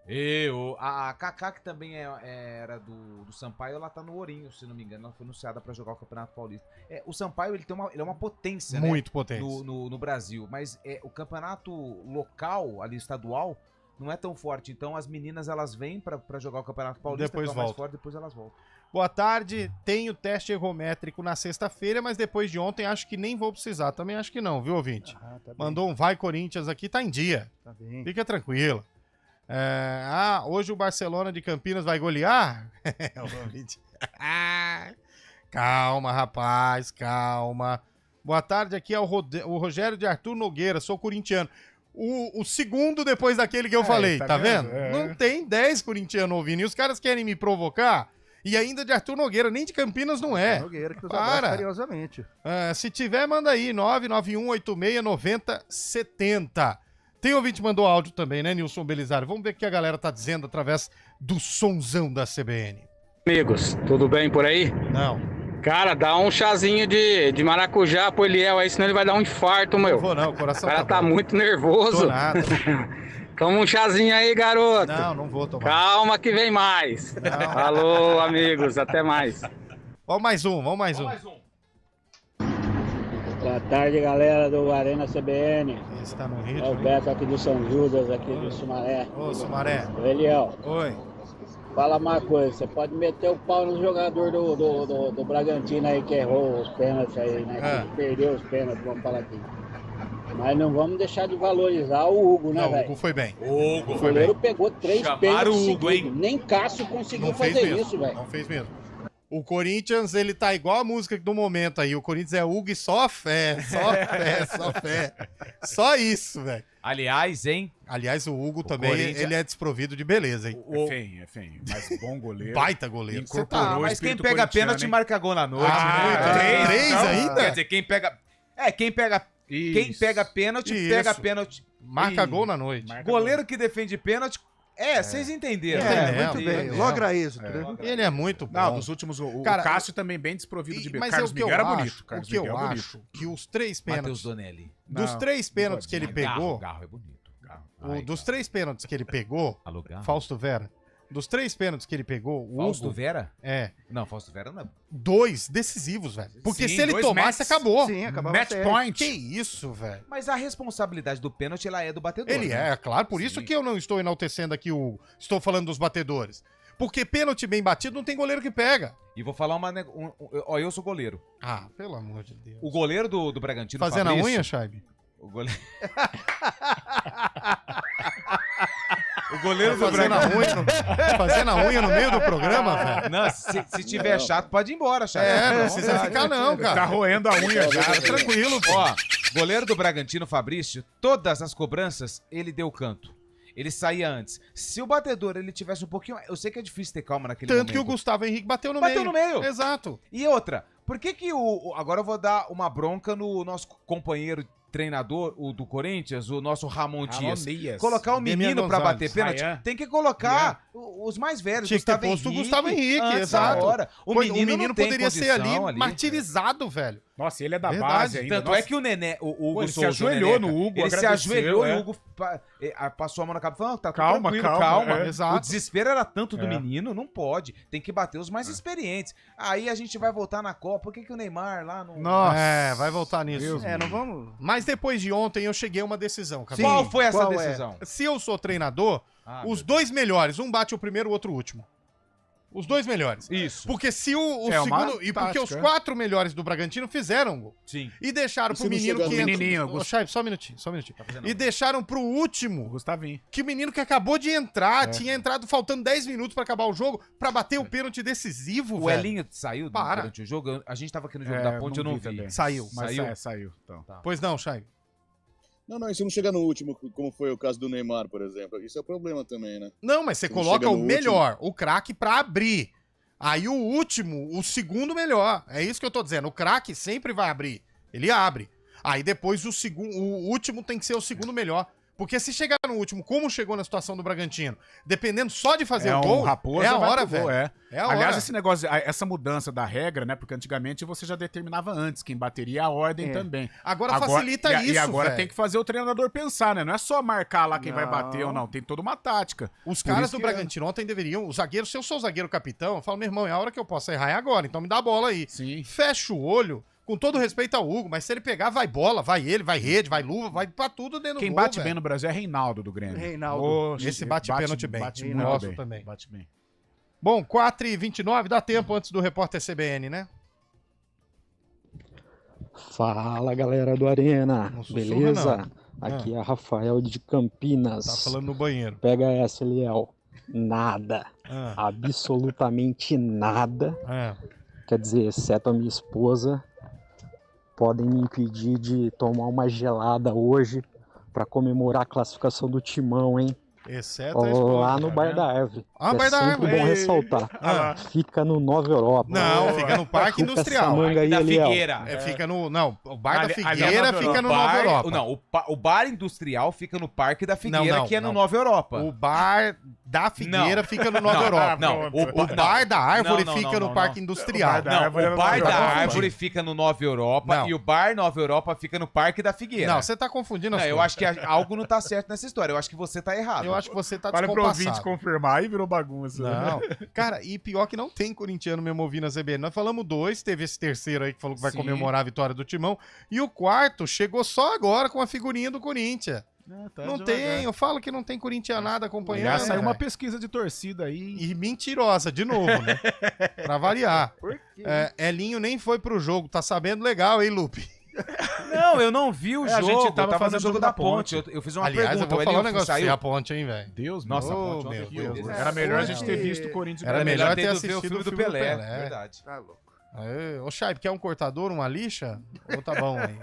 A Kaká, que também era do Sampaio, ela tá no Ourinho, se não me engano. Ela foi anunciada pra jogar o Campeonato Paulista. O Sampaio, ele é uma potência, né? Muito potente. No Brasil. Mas o campeonato local, ali estadual, não é tão forte. Então as meninas, elas vêm pra jogar o Campeonato Paulista, Depois que é o mais voltam. forte, depois elas voltam. Boa tarde. Tenho teste ergométrico na sexta-feira, mas depois de ontem acho que nem vou precisar. Também acho que não, viu, ouvinte? Tá bem, Mandou um vai Corinthians aqui, tá em dia. tá bem. Fica tranquilo. Hoje o Barcelona de Campinas vai golear? O ouvinte. Calma, rapaz, calma. Boa tarde, aqui é o Rogério de Arthur Nogueira, sou corintiano. O segundo depois daquele que eu falei, tá vendo? Não tem 10 corintianos ouvindo. E os caras querem me provocar. E ainda de Arthur Nogueira, nem de Campinas não é. Nogueira, que nos Para. abraça carinhosamente. Se tiver, manda aí, 991869070. Tem ouvinte que mandou áudio também, né, Nilson Belisário? Vamos ver o que a galera tá dizendo através do sonzão da CBN. Amigos, tudo bem por aí? Não. Cara, dá um chazinho de maracujá pro Eliel aí, senão ele vai dar um infarto, meu. Não vou não, o coração O cara tá bom. muito nervoso. Tô nada. Toma um chazinho aí, garoto. Não vou tomar. Calma que vem mais. Não. Falou, amigos. Até mais. Vamos mais um. Boa tarde, galera do Arena CBN. Esse tá no Rio. É o Beto aqui do São Judas, aqui do Sumaré. Ô, Sumaré. Ô, Eliel, Oi. fala uma coisa, você pode meter o pau no jogador do Bragantino aí que errou os pênaltis aí, né? Que perdeu os pênaltis, vamos falar aqui. Mas não vamos deixar de valorizar o Hugo, né, Não, o velho? Hugo foi bem. O goleiro pegou 3 Chamaram pênaltis o Hugo, seguidos. Nem Cássio conseguiu Não fez fazer mesmo. isso, velho. Não fez mesmo. O Corinthians, ele tá igual a música do momento aí. O Corinthians é Hugo e só fé, só fé, só fé. Só isso, velho. Aliás, hein? Aliás, o Hugo também, Corinthians- ele é desprovido de beleza, hein? É feio. Mas bom goleiro. Baita goleiro. Incorporou Ah, o mas quem espírito pega corintiano, pênalti hein? marca gol na noite. Ah, né? três ainda? Quer dizer, quem pega pênalti, Isso. pega pênalti. Marca E gol na noite. Goleiro que defende pênalti. vocês entenderam. Entendemos, Muito bem. entendemos. Logra êxito, né? Ele é muito bom. Não, dos últimos, o Cara, Cássio também bem desprovido de Mas Carlos é o que eu Miguel era acho, bonito. o Carlos que eu Miguel é bonito. acho que os 3 Matheus pênaltis, Donelli. dos Não, 3 pênaltis que ele pegou, Garro é bonito. dos 3 pênaltis que ele pegou, Alô, Garro. Fausto Vera, dos 3 pênaltis que ele pegou, o Fausto Hugo, Vera? é, Não, Fausto Vera não. 2 decisivos, velho. Porque Sim, se ele 2 tomasse, matches. acabou. Sim, acabava Match a série. point. Que isso, velho. Mas a responsabilidade do pênalti, ela é do batedor. Ele né? é, claro, por isso Sim. que eu não estou enaltecendo aqui o Hugo. Estou falando dos batedores. Porque pênalti bem batido não tem goleiro que pega. E vou falar ó, eu sou goleiro. Ah, pelo amor de Deus. O goleiro do Bragantino, Fazendo a Fabrício, unha, Chaib? O goleiro... o goleiro do Fazendo Bragantino... fazendo a unha no meio do programa, velho? Não, se tiver chato, pode ir embora, chato. É, não precisa ficar não, Tá cara. roendo a unha já. Tá tranquilo, pô. Ó, goleiro do Bragantino, Fabrício, todas as cobranças, ele deu canto. Ele saía antes. Se o batedor, ele tivesse um pouquinho... Eu sei que é difícil ter calma naquele Tanto momento. que o Gustavo Henrique bateu no Bateu meio. no meio. Exato. E outra, por que que agora eu vou dar uma bronca no nosso companheiro treinador, o do Corinthians, o nosso Ramon Dias. Colocar o Demian menino pra Gonzalez. bater pênalti, Ryan. tem que colocar os mais velhos. Tinha que ter posto o Gustavo Henrique, antes exato. da hora. O Pois, menino, não tem poderia ser ali, condição martirizado, velho. Nossa, ele é da Verdade. base ainda. Tanto Nossa, é que o Nené, o Hugo Pô, ele se Souza, ajoelhou o Neneca, no Hugo, ele se agradeceu, ajoelhou é. e o Hugo passou a mão na cabeça e falou, tá tudo Calma, tranquilo, calma, calma. é. Exato. O desespero era tanto do É. menino, não pode. Tem que bater os mais experientes. Aí a gente vai voltar na Copa. Por que o Neymar lá não... Nossa. É, vai voltar nisso. Não vamos. Mas depois de ontem eu cheguei a uma decisão, cara. Qual foi essa qual é? decisão? Se eu sou treinador, Ah, os dois melhores, um bate o primeiro, o outro o último. Os dois melhores. Isso. Porque se o É uma segundo. E porque tática, os é. 4 melhores do Bragantino fizeram gol. Sim. E deixaram E pro se não menino chegar que no entra. menininho, Ô, Chay, só um minutinho, só um minutinho. fazendo E deixaram pro último. Gustavinho. Que o menino que acabou de entrar, tinha entrado faltando 10 minutos pra acabar o jogo, pra bater o pênalti decisivo, O velho. Elinho saiu Para. durante o jogo. A gente tava aqui no jogo É, da Ponte, eu não não vi vi. também. Saiu. Mas Saiu? saiu. Então. Pois não, Chay. Não, e se não chegar no último, como foi o caso do Neymar, por exemplo? Isso é o problema também, né? Não, mas você Se não coloca chega o no melhor, o craque, pra abrir. Aí o último, o segundo melhor. É isso que eu tô dizendo. O craque sempre vai abrir. Ele abre. Aí depois o último tem que ser o segundo melhor. Porque se chegar no último, como chegou na situação do Bragantino, dependendo só de fazer o gol, Raposa é a vai hora, pro gol, velho. é. É a Aliás, hora. esse negócio, essa mudança da regra, né? Porque antigamente você já determinava antes quem bateria a ordem É. também. Agora facilita isso, E agora velho. tem que fazer o treinador pensar, né? Não é só marcar lá quem vai Não. bater ou não. Tem toda uma tática. Os Por caras isso do que é. Bragantino ontem deveriam, o zagueiro, se eu sou o zagueiro capitão, eu falo, meu irmão, é a hora que eu posso errar é agora, então me dá a bola aí. Sim. Fecha o olho, com todo respeito ao Hugo, mas se ele pegar, vai bola, vai ele, vai rede, vai luva, vai pra tudo dentro Quem do gol, bate velho. bem no Brasil é Reinaldo do Grêmio. Reinaldo. Oxe, Esse bate pênalti bem. Bate Reinaldo muito bem. também. Bate bem. Bom, 4h29, dá tempo antes do repórter CBN, né? Fala galera do Arena, Não sussurra, beleza? não. Aqui é Rafael de Campinas. Tá falando no banheiro. Pega essa, Eliel. Nada, Ah, absolutamente nada, ah. quer dizer, exceto a minha esposa, podem me impedir de tomar uma gelada hoje para comemorar a classificação do Timão, hein? Exceto a esposa. Lá no Bar da Árvore. Ah, que Bar da é sempre Árvore. bom ressaltar. Ah. Fica no Nova Europa. Não, fica no Parque Chupa Industrial. essa manga aí, Da Eliel. Figueira. É, fica no. Não, o Bar Ali- da ali é Figueira Nova fica no Nova Europa. Não, o bar industrial fica no Parque da Figueira, não, que é no não. Nova Europa. O bar da Figueira fica no Nova Europa. Não, o bar da Árvore fica no Parque Industrial. O bar da Árvore fica no Nova Europa e o bar Nova Europa fica no Parque da Figueira. Não, você tá confundindo as coisas. Eu acho que algo não tá certo nessa história. Eu acho que você tá errado. Eu acho que você tá Para pro descompassado. ouvinte confirmar e virou bagunça. Não. Cara, e pior que não tem corintiano mesmo ouvindo a CBN. Nós falamos 2, teve esse terceiro aí que falou que vai comemorar a vitória do Timão. E o quarto chegou só agora com a figurinha do Corinthians. Não tem, eu falo que não tem corintianada acompanhando. Já saiu uma pesquisa de torcida aí. E mentirosa, de novo, né? Pra variar. Por quê? Elinho nem foi pro jogo, tá sabendo legal, hein, Lupe? Não, eu não vi o jogo. A gente tava fazendo fazendo o jogo da ponte. Eu fiz uma Aliás, pergunta. eu vou falar um negócio saiu. pra você, a ponte, hein, velho? Deus, nossa, a oh, ponte meu ontem Deus. Era melhor a gente ter visto o Corinthians. Era melhor ter ver assistido o filme do Pelé. Verdade. Tá louco. Ô, Chay, quer um cortador, uma lixa? Ou tá bom aí?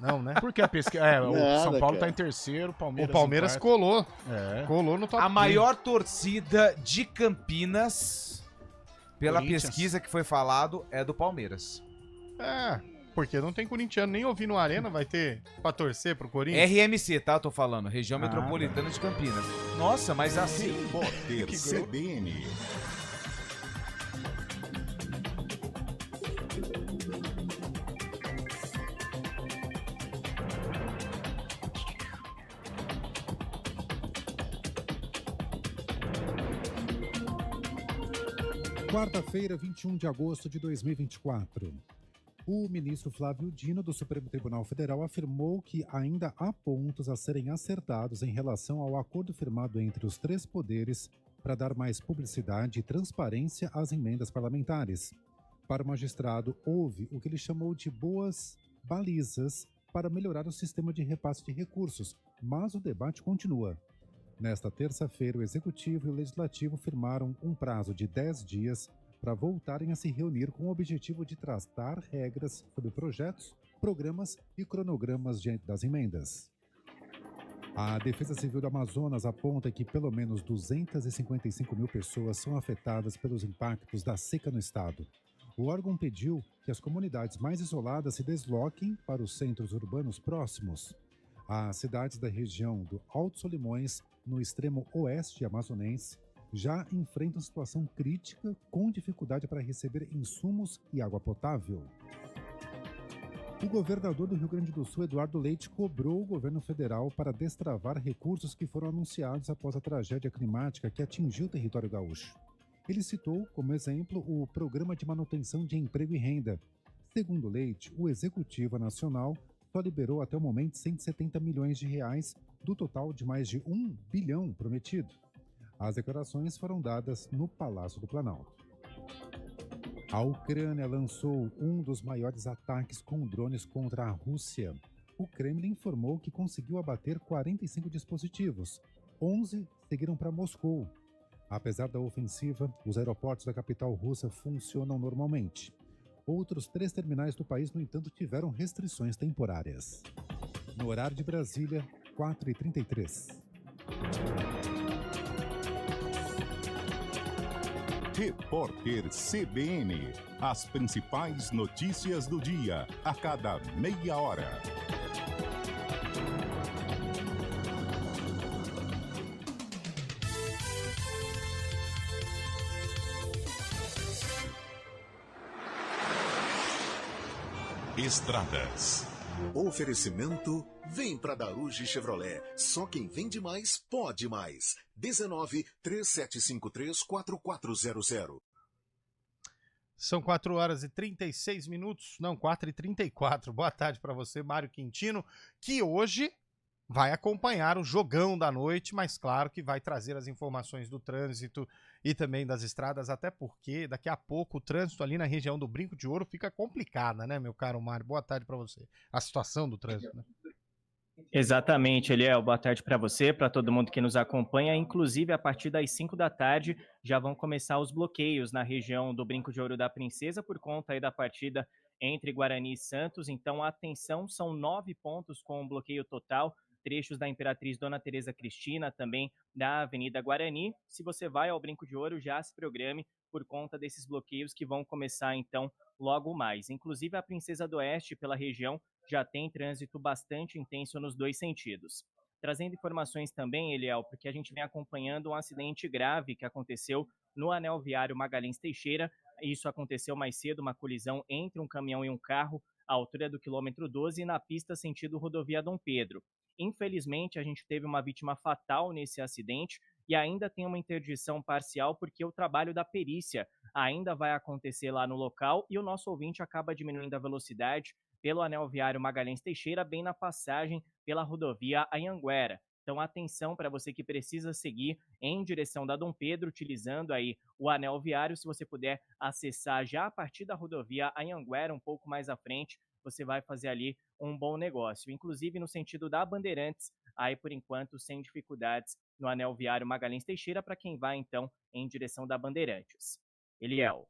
Não, né? Porque a pesquisa. O São Paulo tá em terceiro, O Palmeiras colou. Colou no top 3. A maior torcida de Campinas, pela pesquisa que foi falado, é do Palmeiras. Porque não tem corintiano nem ouvindo no Arena, vai ter pra torcer pro Corinthians? RMC, tá? Tô falando. Região Metropolitana de Campinas. Nossa, mas assim... Repórter CBN. Quarta-feira, 21 de agosto de 2024. O ministro Flávio Dino, do Supremo Tribunal Federal, afirmou que ainda há pontos a serem acertados em relação ao acordo firmado entre os 3 poderes para dar mais publicidade e transparência às emendas parlamentares. Para o magistrado, houve o que ele chamou de boas balizas para melhorar o sistema de repasse de recursos, mas o debate continua. Nesta terça-feira, o Executivo e o Legislativo firmaram um prazo de 10 dias para voltarem a se reunir com o objetivo de traçar regras sobre projetos, programas e cronogramas diante das emendas. A Defesa Civil do Amazonas aponta que pelo menos 255 mil pessoas são afetadas pelos impactos da seca no estado. O órgão pediu que as comunidades mais isoladas se desloquem para os centros urbanos próximos. As cidades da região do Alto Solimões, no extremo oeste amazonense, já enfrentam situação crítica com dificuldade para receber insumos e água potável. O governador do Rio Grande do Sul, Eduardo Leite, cobrou o governo federal para destravar recursos que foram anunciados após a tragédia climática que atingiu o território gaúcho. Ele citou, como exemplo, o Programa de Manutenção de Emprego e Renda. Segundo Leite, o Executivo Nacional só liberou até o momento 170 milhões de reais do total de mais de 1 bilhão prometido. As declarações foram dadas no Palácio do Planalto. A Ucrânia lançou um dos maiores ataques com drones contra a Rússia. O Kremlin informou que conseguiu abater 45 dispositivos. 11 seguiram para Moscou. Apesar da ofensiva, os aeroportos da capital russa funcionam normalmente. Outros 3 terminais do país, no entanto, tiveram restrições temporárias. No horário de Brasília, 4h33. Repórter CBN. As principais notícias do dia, a cada meia hora. Estradas. Oferecimento: vem pra Daruge Chevrolet. Só quem vende mais, pode mais. 19-3753-4400. São 4h36. Não, 4h34. Boa tarde para você, Mário Quintino, que hoje vai acompanhar o jogão da noite, mas claro que vai trazer as informações do trânsito e também das estradas, até porque daqui a pouco o trânsito ali na região do Brinco de Ouro fica complicada, né, meu caro Mário? Boa tarde para você. A situação do trânsito, né? Exatamente, Eliel. Boa tarde para você, para todo mundo que nos acompanha. Inclusive, a partir das 5 da tarde já vão começar os bloqueios na região do Brinco de Ouro da Princesa por conta aí da partida entre Guarani e Santos. Então, atenção, são 9 pontos com bloqueio total. Trechos da Imperatriz Dona Tereza Cristina, também da Avenida Guarani. Se você vai ao Brinco de Ouro, já se programe por conta desses bloqueios que vão começar, então, logo mais. Inclusive, a Princesa do Oeste, pela região, já tem trânsito bastante intenso nos 2 sentidos. Trazendo informações também, Eliel, porque a gente vem acompanhando um acidente grave que aconteceu no anel viário Magalhães Teixeira. Isso aconteceu mais cedo, uma colisão entre um caminhão e um carro à altura do quilômetro 12 na pista sentido rodovia Dom Pedro. Infelizmente, a gente teve uma vítima fatal nesse acidente e ainda tem uma interdição parcial porque o trabalho da perícia ainda vai acontecer lá no local e o nosso ouvinte acaba diminuindo a velocidade pelo anel viário Magalhães Teixeira, bem na passagem pela rodovia Anhanguera. Então, atenção para você que precisa seguir em direção da Dom Pedro, utilizando aí o anel viário. Se você puder acessar já a partir da rodovia Anhanguera, um pouco mais à frente, você vai fazer ali um bom negócio. Inclusive, no sentido da Bandeirantes, aí, por enquanto, sem dificuldades no anel viário Magalhães Teixeira, para quem vai, então, em direção da Bandeirantes. Eliel.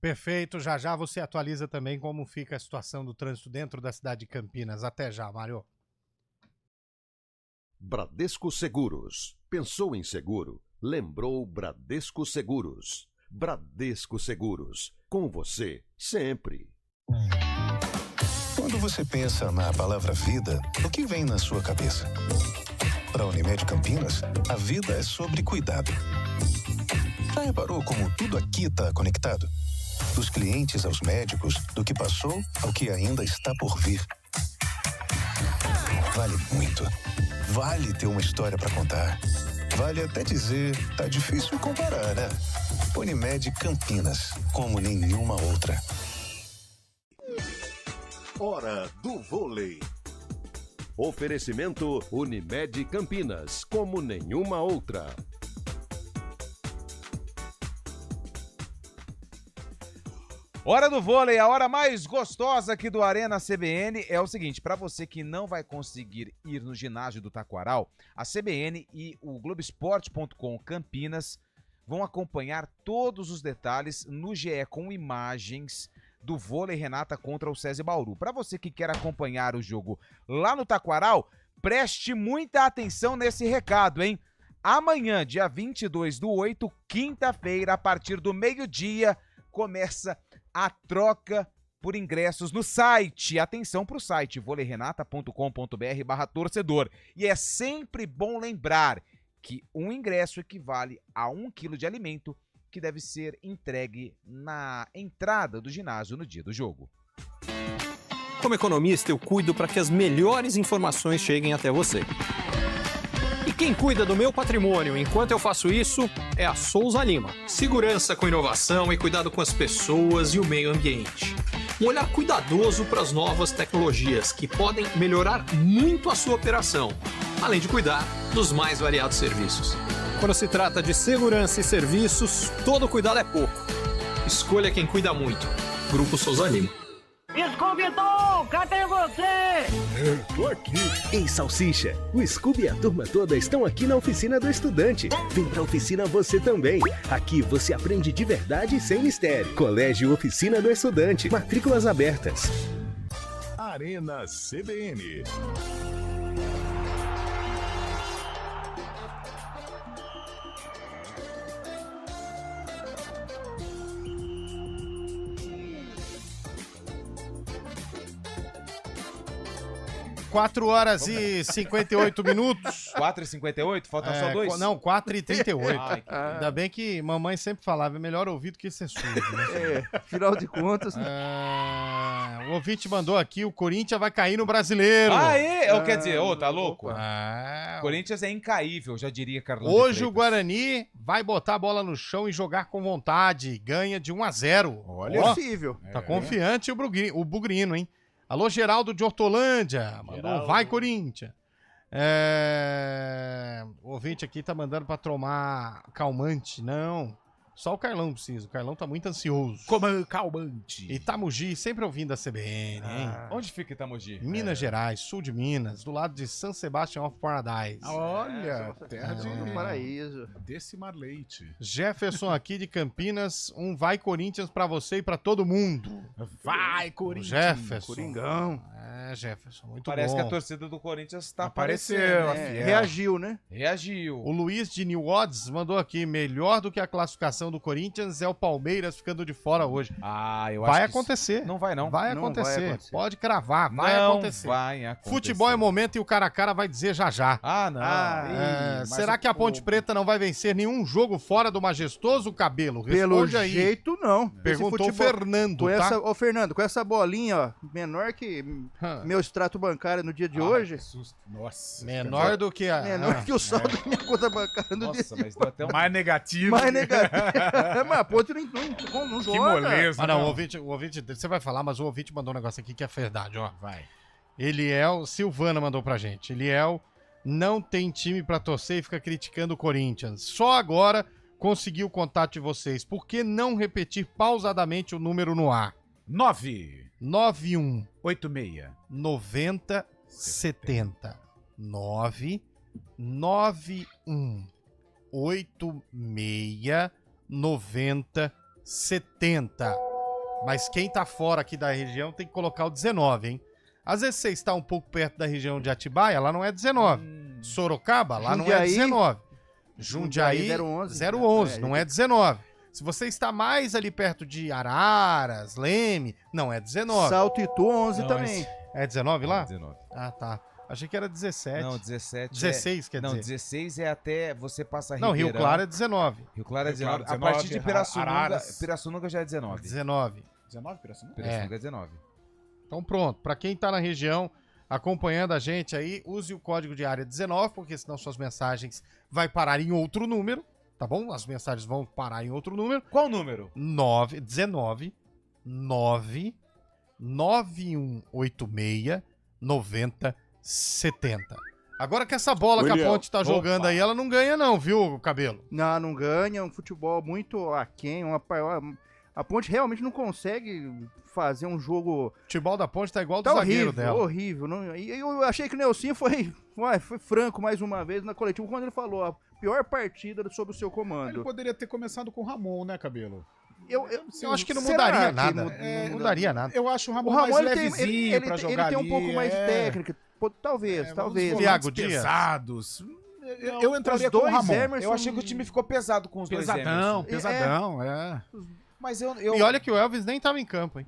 Perfeito, já você atualiza também como fica a situação do trânsito dentro da cidade de Campinas. Até já, Mário. Bradesco Seguros. Pensou em seguro? Lembrou Bradesco Seguros. Bradesco Seguros. Com você, sempre. Quando você pensa na palavra vida, o que vem na sua cabeça? Para a Unimed Campinas, a vida é sobre cuidado. Já reparou como tudo aqui está conectado? Dos clientes aos médicos, do que passou ao que ainda está por vir. Vale muito. Vale ter uma história para contar. Vale até dizer, tá difícil comparar, né? Unimed Campinas, como nenhuma outra. Hora do vôlei. Oferecimento Unimed Campinas, como nenhuma outra. Hora do vôlei, a hora mais gostosa aqui do Arena CBN é o seguinte, para você que não vai conseguir ir no ginásio do Taquaral, a CBN e o Globoesporte.com Campinas vão acompanhar todos os detalhes no GE com imagens do vôlei Renata contra o SESI Bauru. Para você que quer acompanhar o jogo lá no Taquaral, preste muita atenção nesse recado, hein? Amanhã, dia 22/8, quinta-feira, a partir do meio-dia, começa a troca por ingressos no site. Atenção para o site voleirenata.com.br/torcedor. E é sempre bom lembrar que um ingresso equivale a 1 quilo de alimento que deve ser entregue na entrada do ginásio no dia do jogo. Como economista, eu cuido para que as melhores informações cheguem até você. E quem cuida do meu patrimônio enquanto eu faço isso é a Souza Lima. Segurança com inovação e cuidado com as pessoas e o meio ambiente. Um olhar cuidadoso para as novas tecnologias que podem melhorar muito a sua operação, além de cuidar dos mais variados serviços. Quando se trata de segurança e serviços, todo cuidado é pouco. Escolha quem cuida muito. Grupo Souza Lima. Scooby-Doo, cadê você? Tô aqui. Ei, Salsicha, o Scooby e a turma toda estão aqui na oficina do estudante. Vem pra oficina você também. Aqui você aprende de verdade e sem mistério. Colégio Oficina do Estudante. Matrículas abertas. Arena CBN. Quatro horas e 58 minutos. 4h58? Faltam só dois? Não, 4h38. Ai, Ainda bem que mamãe sempre falava, é melhor ouvir do que ser surdo, né? Afinal de contas. O ouvinte mandou aqui, o Corinthians vai cair no Brasileiro. Quer dizer, tá louco? Corinthians é incaível, já diria Carlão. Hoje o Guarani vai botar a bola no chão e jogar com vontade. Ganha de 1-0. Olha, possível. Tá confiante o Bugrino, hein? Alô, Geraldo de Hortolândia. Mandou, vai Corinthians. O ouvinte aqui tá mandando pra tomar calmante. Não, só o Carlão precisa. O Carlão tá muito ansioso. Calmante. Itamogi, sempre ouvindo a CBN, hein? Onde fica Itamogi? Minas Gerais, sul de Minas, do lado de San Sebastian of Paradise. Olha, terra do paraíso. Decimar leite. Jefferson aqui de Campinas, vai Corinthians pra você e pra todo mundo. Vai, Corinthians. Jefferson. Coringão. Jefferson, muito Parece bom. que a torcida do Corinthians tá Apareceu, aparecendo. Reagiu, né? Reagiu. O Luiz de New Odds mandou aqui, melhor do que a classificação do Corinthians é o Palmeiras ficando de fora hoje. Eu vai acho que acontecer. Não vai, não. Vai Não acontecer. vai acontecer. Pode cravar, vai Não acontecer. vai acontecer. Futebol é momento e o cara a cara vai dizer já já. Não. mas será que a Ponte Preta não vai vencer nenhum jogo fora do majestoso, Cabelo? Pelo Responde aí. jeito, não. Perguntou Esse o Fernando, com tá? Ô, Fernando, com essa bolinha, ó, menor que meu extrato bancário no dia de hoje. Que susto. Nossa. Menor do que a... Menor que o saldo da minha conta bancária no dia Nossa, de mas deu até um... Mais negativo. Mais negativo. Mas a Ponte não joga. Que moleza. Mas não, o ouvinte, você vai falar, mas o ouvinte mandou um negócio aqui que é verdade, ó. Vai. Eliel, Silvana mandou pra gente. Eliel não tem time pra torcer e fica criticando o Corinthians. Só agora conseguiu o contato de vocês. Por que não repetir pausadamente o número no ar? 91 86 90 70 991 86 90 70. Mas quem tá fora aqui da região tem que colocar o 19, hein? Às vezes você está um pouco perto da região de Atibaia, lá não é 19. Sorocaba, lá não é 19. Jundiaí 011, não é 19. Se você está mais ali perto de Araras, Leme, não é 19. Salto Itu 11 também. É 19 lá? 19. Ah, tá. Achei que era 17. Não, 17 16, quer dizer. Não, 16 é até você passar Não, Ribeirão. Rio Claro é 19. Rio Claro é 19. Claro, A partir de 19, Pirassununga, Araras. Pirassununga já é 19. 19. 19, Pirassununga? Pirassununga é 19. Então pronto, pra quem tá na região acompanhando a gente aí, use o código de área 19, porque senão suas mensagens vai parar em outro número, tá bom? As mensagens vão parar em outro número. Qual número? 19 9 9186 90 70. Agora que essa bola que a Ponte tá jogando aí, ela não ganha não, viu, Cabelo? Não ganha, um futebol muito aquém, a Ponte realmente não consegue fazer um jogo... O futebol da Ponte tá igual do tá zagueiro horrível, dela. horrível. Não, e eu achei que o Nelsinho foi franco mais uma vez na coletiva, quando ele falou a pior partida sob o seu comando. Ele poderia ter começado com o Ramon, né, Cabelo? Eu acho que não será mudaria que nada. não Mudaria nada. Eu acho o Ramon, mais mais ele levezinho pra jogar ele tem um pouco ali, mais de técnica. Talvez. Thiago Dias. Pesados. Eu entraria os com o dois Ramon. Emerson- Eu achei que o time ficou pesado com os dois Emerson. Pesadão. Mas eu... E olha que o Elvis nem tava em campo, hein?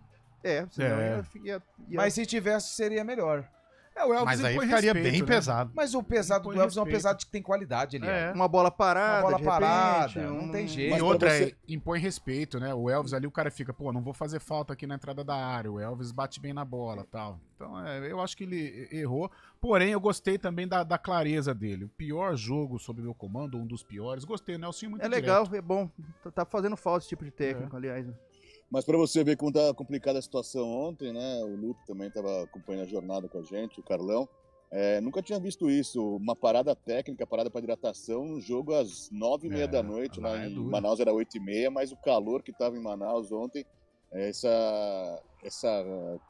Senão Mas se tivesse, seria melhor. O Elvis Mas aí impõe ficaria respeito, bem né? pesado. Mas o pesado Impõe do Elvis é um respeito. pesado que tem qualidade, ele é. Uma bola parada, Uma bola de repente, parada, não tem jeito. E Mas outra pra você- impõe respeito, né? O Elvis ali, o cara fica, pô, não vou fazer falta aqui na entrada da área. O Elvis bate bem na bola, tal. Então, eu acho que ele errou. Porém, eu gostei também da clareza dele. O pior jogo sob meu comando, um dos piores. Gostei, né? O Nelson muito É legal, é bom. Tá fazendo falta esse tipo de técnico, aliás. Mas para você ver como tá complicada a situação ontem, né? O Lupe também estava acompanhando a jornada com a gente, o Carlão. Nunca tinha visto isso, uma parada técnica, parada para hidratação, um jogo às 9h30 da noite, lá em Manaus era 8h30, mas o calor que estava em Manaus ontem, essa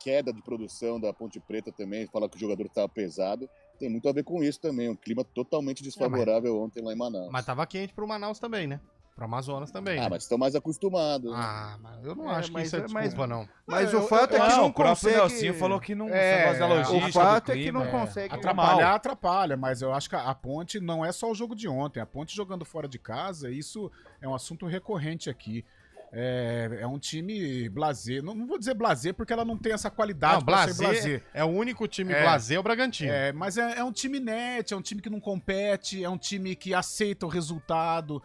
queda de produção da Ponte Preta também, fala que o jogador estava pesado, tem muito a ver com isso também, um clima totalmente desfavorável ontem lá em Manaus. Mas tava quente pro Manaus também, né? Pro Amazonas também. Ah, né? mas estão mais acostumados. Mas eu não acho que isso é desculpa, não. Mas o fato é que não o próprio consegue... Nelsinho falou que não... da logística, o fato do é que clima, não consegue... Atrapalha, mas eu acho que a Ponte não é só o jogo de ontem. A Ponte jogando fora de casa, isso é um assunto recorrente aqui. É um time blasé. Não vou dizer blasé porque ela não tem essa qualidade Não, pra ser blasé. é o único time blasé, o Bragantino. Mas é um time net, é um time que não compete, é um time que aceita o resultado.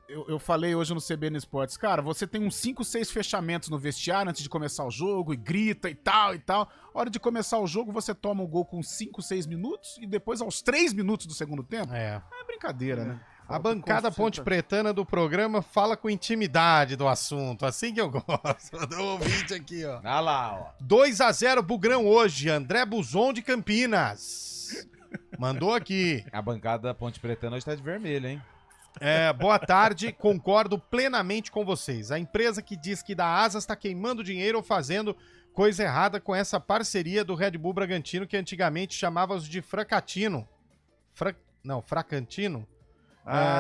Eu falei hoje no CBN Esportes, cara, você tem uns 5, 6 fechamentos no vestiário antes de começar o jogo, e grita e tal e tal. Hora de começar o jogo, você toma o gol com 5, 6 minutos, e depois aos 3 minutos do segundo tempo, é brincadeira, né? A bancada ponte pretana do programa fala com intimidade do assunto, assim que eu gosto. Do ouvinte aqui, ó. Olha lá, ó. 2-0 Bugrão hoje, André Buzon de Campinas. Mandou aqui. A bancada ponte pretana hoje tá de vermelho, hein? Boa tarde, concordo plenamente com vocês. A empresa que diz que dá asas está queimando dinheiro ou fazendo coisa errada com essa parceria do Red Bull Bragantino, que antigamente chamava-os de Fracatino. Fracantino?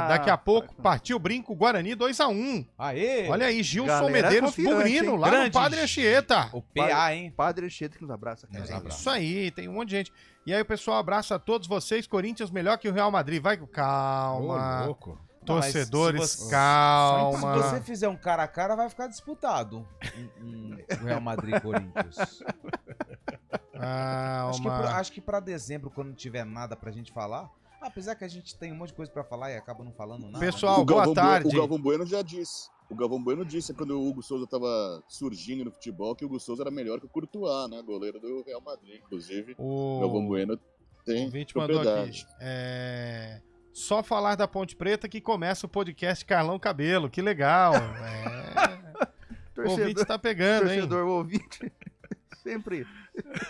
Daqui a pouco, partiu o brinco, Guarani 2x1. Aê! Olha aí, Gilson Galera Medeiros confiante, Bugrino, hein? lá Grande no Padre Anchieta. O PA, hein? Padre Anchieta que nos abraça. Cara. Isso aí, tem um monte de gente. E aí, pessoal, abraço a todos vocês. Corinthians melhor que o Real Madrid. Vai com calma. Ô, louco. Torcedores, Mas se você- calma. Se você fizer um cara a cara, vai ficar disputado. O Real Madrid e Corinthians. Acho que pra dezembro, quando não tiver nada pra gente falar, apesar que a gente tem um monte de coisa pra falar e acaba não falando nada. Pessoal, O boa Galvão tarde. O Galvão Bueno já disse. O Galvão Bueno disse quando o Hugo Souza tava surgindo no futebol que o Hugo Souza era melhor que o Courtois, né? Goleiro do Real Madrid, inclusive. O Galvão Bueno tem O ouvinte mandou propriedade. aqui. Só falar da Ponte Preta que começa o podcast Carlão Cabelo. Que legal. O ouvinte tá pegando, hein? Torcedor, o ouvinte. Sempre.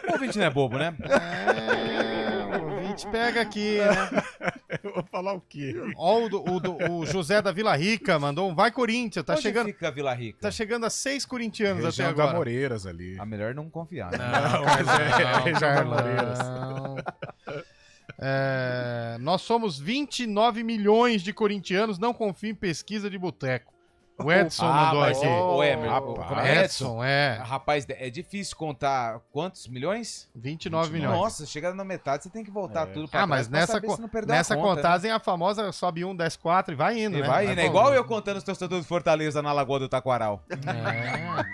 O ouvinte não é bobo, né? O ouvinte pega aqui, né? Eu vou falar o quê? Ó, o José da Vila Rica mandou um vai Corinthians. Tá Onde chegando, fica a Vila Rica? tá chegando a 6 corintianos Região até da agora. Moreiras ali. A melhor não confiar. Né? Não, Carlão, região da Moreiras. Nós somos 29 milhões de corintianos, não confio em pesquisa de boteco. O Edson mandou mas aqui. O Emerson. rapaz. Como é Edson, é. Rapaz, é difícil contar quantos milhões? 29 milhões. Nossa, chegando na metade, você tem que voltar tudo pra Mas trás pra nessa, saber se não perdeu a nessa conta, contagem a famosa sobe 1, desce 4 e vai indo, né? né? E vai indo, é bom. igual eu contando os torcedores de Fortaleza na Lagoa do Taquaral.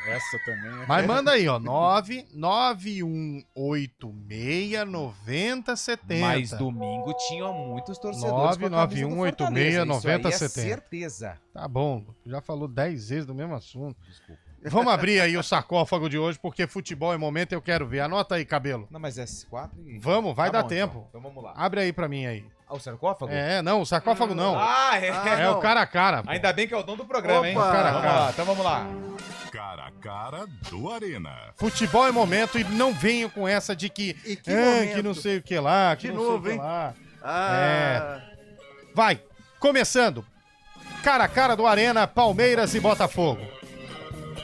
Essa também é. Mas manda aí, ó. 991869070. Mas domingo tinha muitos torcedores com a camisa do Fortaleza. 991869070. Isso aí é certeza. Tá bom, já falou 10 vezes do mesmo assunto. Desculpa. Vamos abrir aí o sarcófago de hoje, porque futebol é momento eu quero ver. Anota aí, Cabelo. Não, mas é S4 e... Vamos, vai Tá dar bom, tempo. Então vamos lá. Abre aí pra mim aí. Ah, o sarcófago? Não, o sarcófago não. É o cara a cara. Pô. Ainda bem que é o dono do programa, hein? Opa! Cara a Vamos cara. lá, então vamos lá. Cara a cara do Arena. Futebol é momento e não venham com essa de que, que não sei o que lá, que De não novo, sei o hein? que lá. Ah. Vai, começando. Cara a cara do Arena, Palmeiras e Botafogo.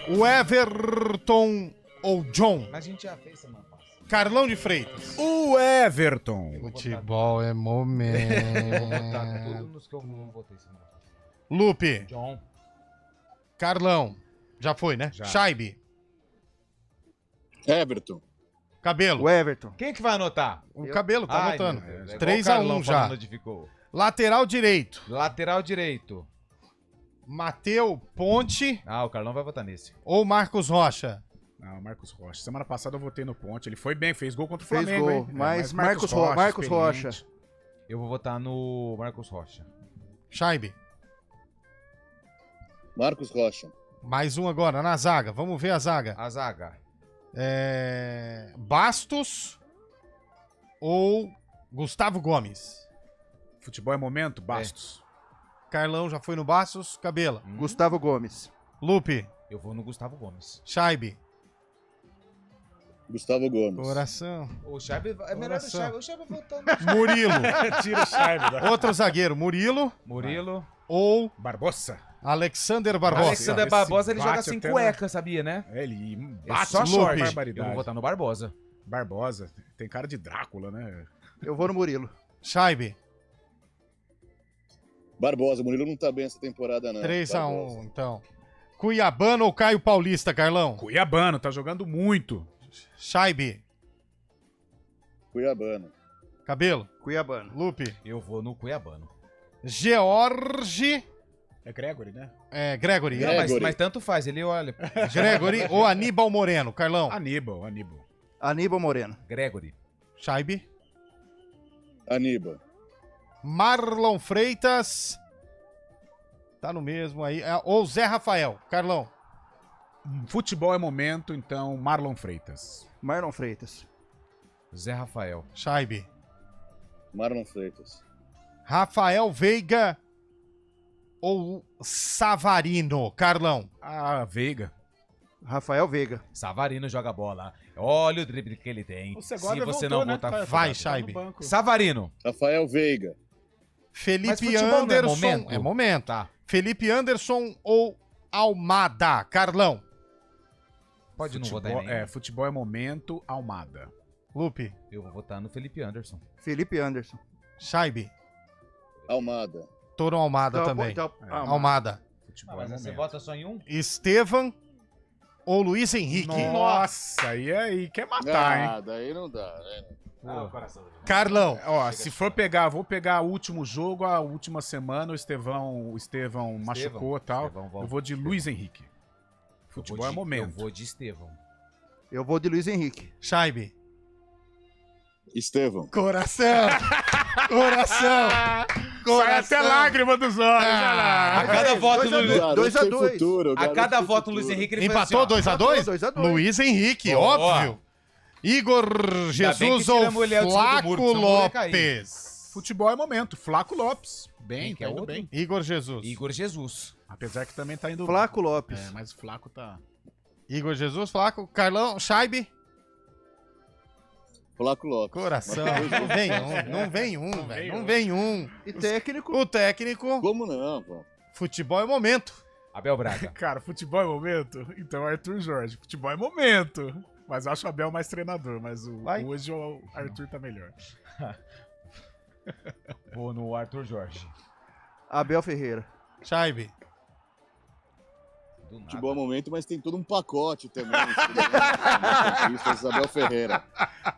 O Everton ou John? Mas a gente já fez semana passada. Carlão de Freitas. O Everton. Futebol é momento. Vou botar tudo nos que eu votei semana passada. Lupe. John. Carlão. Já foi, né? Já. Chaibe. Everton. Cabelo. O Everton. Quem que vai anotar? O Cabelo tá Ai, anotando. meu Deus, é igual o 3 a Carlão 1 já. falando onde ficou. Lateral direito. Lateral direito. Mateu Ponte Ah, o Carlão vai votar nesse. ou Marcos Rocha? Não, Marcos Rocha. Semana passada eu votei no Ponte. Ele foi bem, fez gol contra o Fez Flamengo, gol, hein? mas Marcos Rocha. experiente. Eu vou votar no Marcos Rocha. Chaibe. Marcos Rocha. Mais um agora na zaga. Vamos ver a zaga. A zaga. Bastos ou Gustavo Gomes? Futebol é momento? Bastos. Carlão já foi no Bastos. Cabelo. Gustavo Gomes. Lupe. Eu vou no Gustavo Gomes. Chaibe. Gustavo Gomes. Coração. O Chaibe é melhor do Coração. Chaibe. O Chaibe votando. Murilo. Tira o Chaibe. Outro zagueiro. Murilo Murilo. ou Barbosa. Alexander Barbosa. Alexander Esse Barbosa, ele joga bate sem até cueca, sabia, né? Ele É bate só short. Eu barbaridade. vou votar no Barbosa. Barbosa. Tem cara de Drácula, né? Eu vou no Murilo. Chaibe. Barbosa. O Murilo não tá bem essa temporada, não. 3 a Barbosa. 1 então. Cuiabano ou Caio Paulista, Carlão? Cuiabano, tá jogando muito. Chaibe. Cuiabano. Cabelo. Cuiabano. Lupe. Eu vou no Cuiabano. George. É Gregory, né? Gregory. Não, mas tanto faz, ele olha. Gregory ou Aníbal Moreno, Carlão? Aníbal. Aníbal Moreno. Gregory. Chaibe. Aníbal. Marlon Freitas. Tá no mesmo aí. Ou Zé Rafael, Carlão. Futebol é momento, então Marlon Freitas. Marlon Freitas. Zé Rafael. Chaibe. Marlon Freitas. Rafael Veiga ou Savarino, Carlão? Veiga. Rafael Veiga. Savarino joga bola. Olha o drible que ele tem. O Se Segovia você voltou, não né? votar... Vai, Chaibe. Savarino. Rafael Veiga. Mas Felipe futebol não é Anderson. momento? É momento. Tá. Felipe Anderson ou Almada, Carlão? Pode não Futebol, votar em nenhum. futebol é momento, Almada. Lupe. Eu vou votar no Felipe Anderson. Felipe Anderson. Chaibe. Almada. Tô no Almada Então, também. então, Almada. Mas você vota só em um? Estevam ou Luiz Henrique? Nossa, aí quer matar, hein? Daí não dá, né? Carlão. Ó, se for pegar, vou pegar o último jogo, a última semana, o Estevão machucou e tal. Eu vou de Luiz Henrique. Futebol é momento. Eu vou de Estevão. Eu vou de Luiz Henrique. Chaibe. Estevão. Coração! Coração! Sai até lágrima dos olhos, olha lá. A cada voto do 2x2. A cada voto do Luiz Henrique ele Empatou faz assim, 2x2? 2x2. Luiz Henrique, Boa. óbvio. Igor Jesus ou Flaco Lopes? Futebol é momento. Flaco Lopes. Bem, que tá é indo outro? bem. Igor Jesus. Igor Jesus. Apesar que também tá indo... Flaco Lopes. É, mas o Flaco tá... Igor Jesus, Flaco. Carlão, Chaibe. Flaco Lopes. Coração. Não vem um, velho. Não vem um. E técnico? O técnico. Como não, pô? Futebol é momento. Abel Braga. Cara, futebol é momento? Então Arthur Jorge. Futebol é momento. Mas eu acho o Abel mais treinador, mas hoje o Arthur tá melhor. Vou no Arthur Jorge. Abel Ferreira. Chaibe. Futebol é momento, mas tem todo um pacote também. Isabel Ferreira.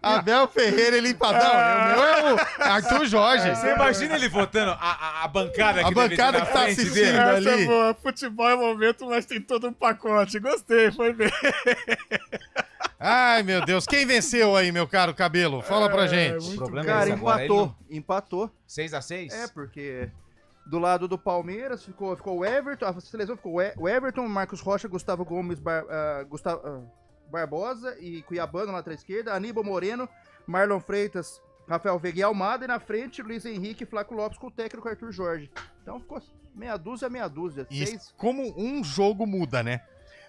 Abel Ferreira, ele empadão. O meu é o Arthur Jorge. Você imagina ele votando a bancada que A bancada que tá assistindo ali. Essa é boa. Futebol é momento, mas tem todo um pacote. Gostei, foi bem. Ai, meu Deus. Quem venceu aí, meu caro Cabelo? Fala pra gente. O problema Cara, é esse agora, ele não- empatou. 6x6? É, porque do lado do Palmeiras ficou o Everton, a seleção ficou o Everton, Marcos Rocha, Gustavo Gomes, Barbosa e Cuiabano na lateral esquerda, Aníbal Moreno, Marlon Freitas, Rafael Veiga e Almada, e na frente Luiz Henrique e Flaco Lopes com o técnico Arthur Jorge. Então ficou meia dúzia. E 6. como um jogo muda, né?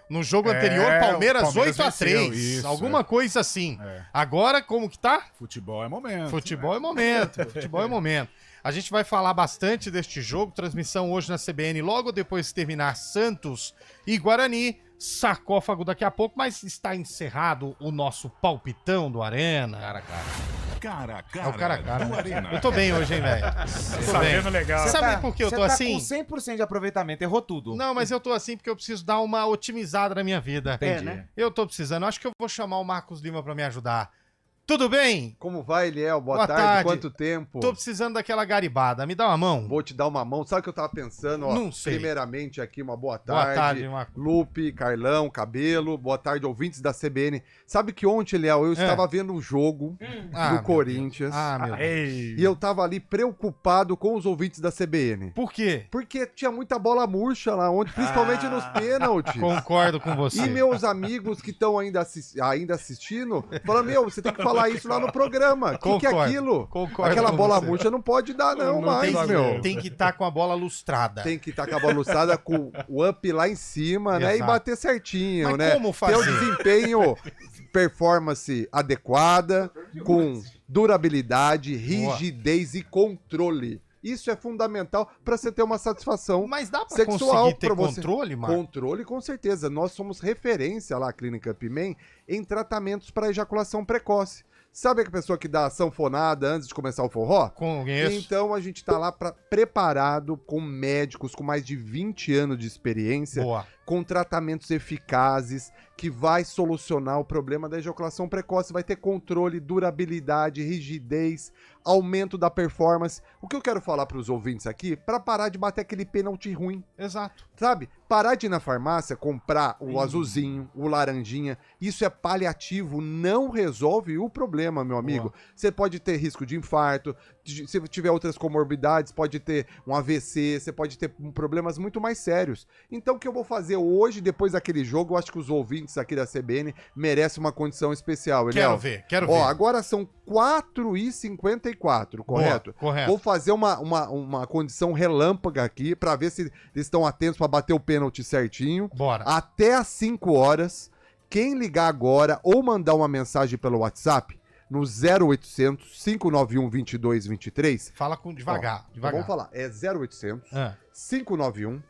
No jogo anterior, Palmeiras 8x3. venceu, Alguma coisa assim. Agora, como que tá? Futebol é momento. Futebol é momento. Futebol é momento. A gente vai falar bastante deste jogo. Transmissão hoje na CBN, logo depois de terminar Santos e Guarani. Sarcófago daqui a pouco, mas está encerrado o nosso palpitão do Arena. Cara a É o cara a cara. do Arena. Eu tô bem hoje, hein, velho? Tô bem. legal. Sabe por que eu tô assim? Você tá com 100% de aproveitamento, errou tudo. Não, mas eu tô assim porque eu preciso dar uma otimizada na minha vida. Entendi. né? Eu tô precisando. Acho que eu vou chamar o Marcos Lima pra me ajudar. Tudo bem? Como vai, Eliel? Boa Boa tarde. tarde. Quanto tempo? Tô precisando daquela garibada. Me dá uma mão? Vou te dar uma mão. Sabe o que eu tava pensando? Ó, Não sei. Primeiramente aqui, uma boa Boa tarde. tarde, Marcos. Lupe, Carlão, Cabelo. Boa tarde, ouvintes da CBN. Sabe que ontem, Eliel, eu estava vendo um jogo Ah, do meu Corinthians. Ah, meu Deus. E eu tava ali preocupado com os ouvintes da CBN. Por quê? Porque tinha muita bola murcha lá ontem, principalmente nos pênaltis. Concordo com você. E meus amigos que estão ainda assistindo, falando, você tem que falar isso lá no programa. O que é aquilo? Concordo Aquela com bola você. murcha não pode dar não mais, meu. Tem que estar com a bola lustrada. Tem que estar com a bola lustrada, com o up lá em cima, né? E Exato. bater certinho, Mas né? como Ter o fazer? desempenho, performance adequada, com durabilidade, rigidez e controle. Isso é fundamental para você ter uma satisfação Mas dá pra sexual conseguir ter pra você. controle, Marcos? Controle, com certeza. Nós somos referência lá, Clínica Upman, em tratamentos para ejaculação precoce. Sabe a pessoa que dá sanfonada antes de começar o forró? Conheço. Então a gente tá lá preparado com médicos com mais de 20 anos de experiência, Boa. com tratamentos eficazes, que vai solucionar o problema da ejaculação precoce, vai ter controle, durabilidade, rigidez, aumento da performance. O que eu quero falar para os ouvintes aqui, para parar de bater aquele pênalti ruim. Exato. Sabe? Parar de ir na farmácia, comprar o azulzinho, o laranjinha, isso é paliativo, não resolve o problema, meu amigo. Você pode ter risco de infarto, se tiver outras comorbidades, pode ter um AVC, você pode ter problemas muito mais sérios. Então o que eu vou fazer hoje, depois daquele jogo, eu acho que os ouvintes aqui da CBN merecem uma condição especial. Quero ver. Agora são 4h54, correto? Boa, correto. Vou fazer uma condição relâmpaga aqui pra ver se eles estão atentos pra bater o pênalti certinho. Bora. Até às 5 horas, quem ligar agora ou mandar uma mensagem pelo WhatsApp no 0800 591 2223. Fala devagar. Vamos falar. É 0800 591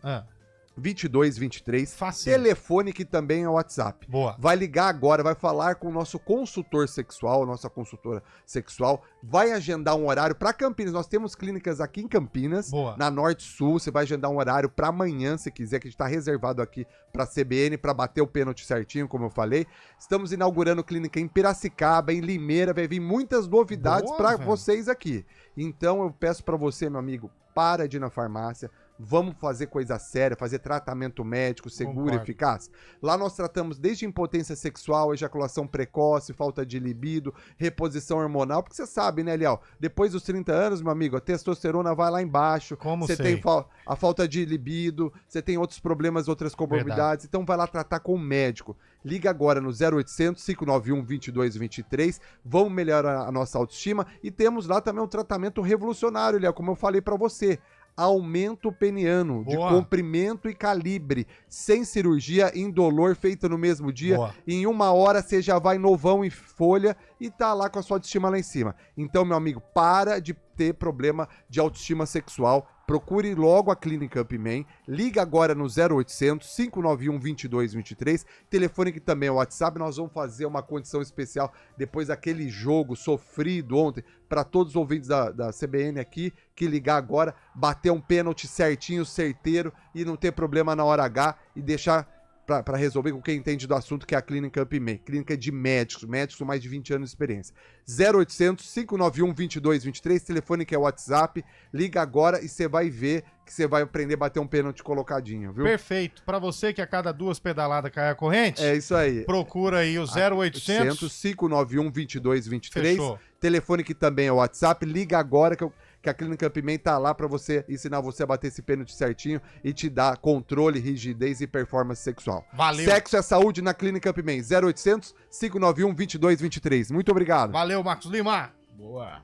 2223. Facinho. Telefone que também é o WhatsApp. Boa. Vai ligar agora, vai falar com o nosso consultor sexual, nossa consultora sexual, vai agendar um horário para Campinas. Nós temos clínicas aqui em Campinas, Boa. na Norte Sul. Você vai agendar um horário para amanhã, se quiser, que a gente tá reservado aqui para CBN, para bater o pênalti certinho, como eu falei. Estamos inaugurando clínica em Piracicaba, em Limeira, vai vir muitas novidades para vocês aqui. Então eu peço para você, meu amigo, para de ir na farmácia. Vamos fazer coisa séria, fazer tratamento médico seguro e eficaz. Lá nós tratamos desde impotência sexual, ejaculação precoce, falta de libido, reposição hormonal, porque você sabe, né, Liel? Depois dos 30 anos, meu amigo, a testosterona vai lá embaixo. Como você sei? tem a falta de libido, você tem outros problemas, outras comorbidades. Então vai lá tratar com o médico. Liga agora no 0800 591 2223. Vamos melhorar a nossa autoestima. E temos lá também um tratamento revolucionário, Liel, como eu falei pra você. Aumento peniano, de comprimento e calibre, sem cirurgia, indolor, feita no mesmo dia. Boa. Em 1 hora você já vai novão em folha e tá lá com a sua autoestima lá em cima. Então, meu amigo, para de ter problema de autoestima sexual. Procure logo a Clínica Upman. Liga agora no 0800 591 2223. Telefone que também é o WhatsApp. Nós vamos fazer uma condição especial depois daquele jogo sofrido ontem para todos os ouvintes da CBN aqui que ligar agora, bater um pênalti certinho, certeiro e não ter problema na hora H e deixar para resolver com quem entende do assunto, que é a Clínica Upman. Clínica de médicos com mais de 20 anos de experiência. 0800 591 2223, telefone que é o WhatsApp. Liga agora e você vai ver que você vai aprender a bater um pênalti colocadinho, viu? Perfeito. Para você que a cada 2 pedaladas cai a corrente, é isso aí. Procura aí o 0800 591 2223. Fechou. Telefone que também é o WhatsApp. Liga agora que a Clínica Upman tá lá pra você ensinar você a bater esse pênalti certinho e te dar controle, rigidez e performance sexual. Valeu. Sexo é saúde na Clínica Upman. 0800 591 2223. Muito obrigado. Valeu, Marcos Lima. Boa.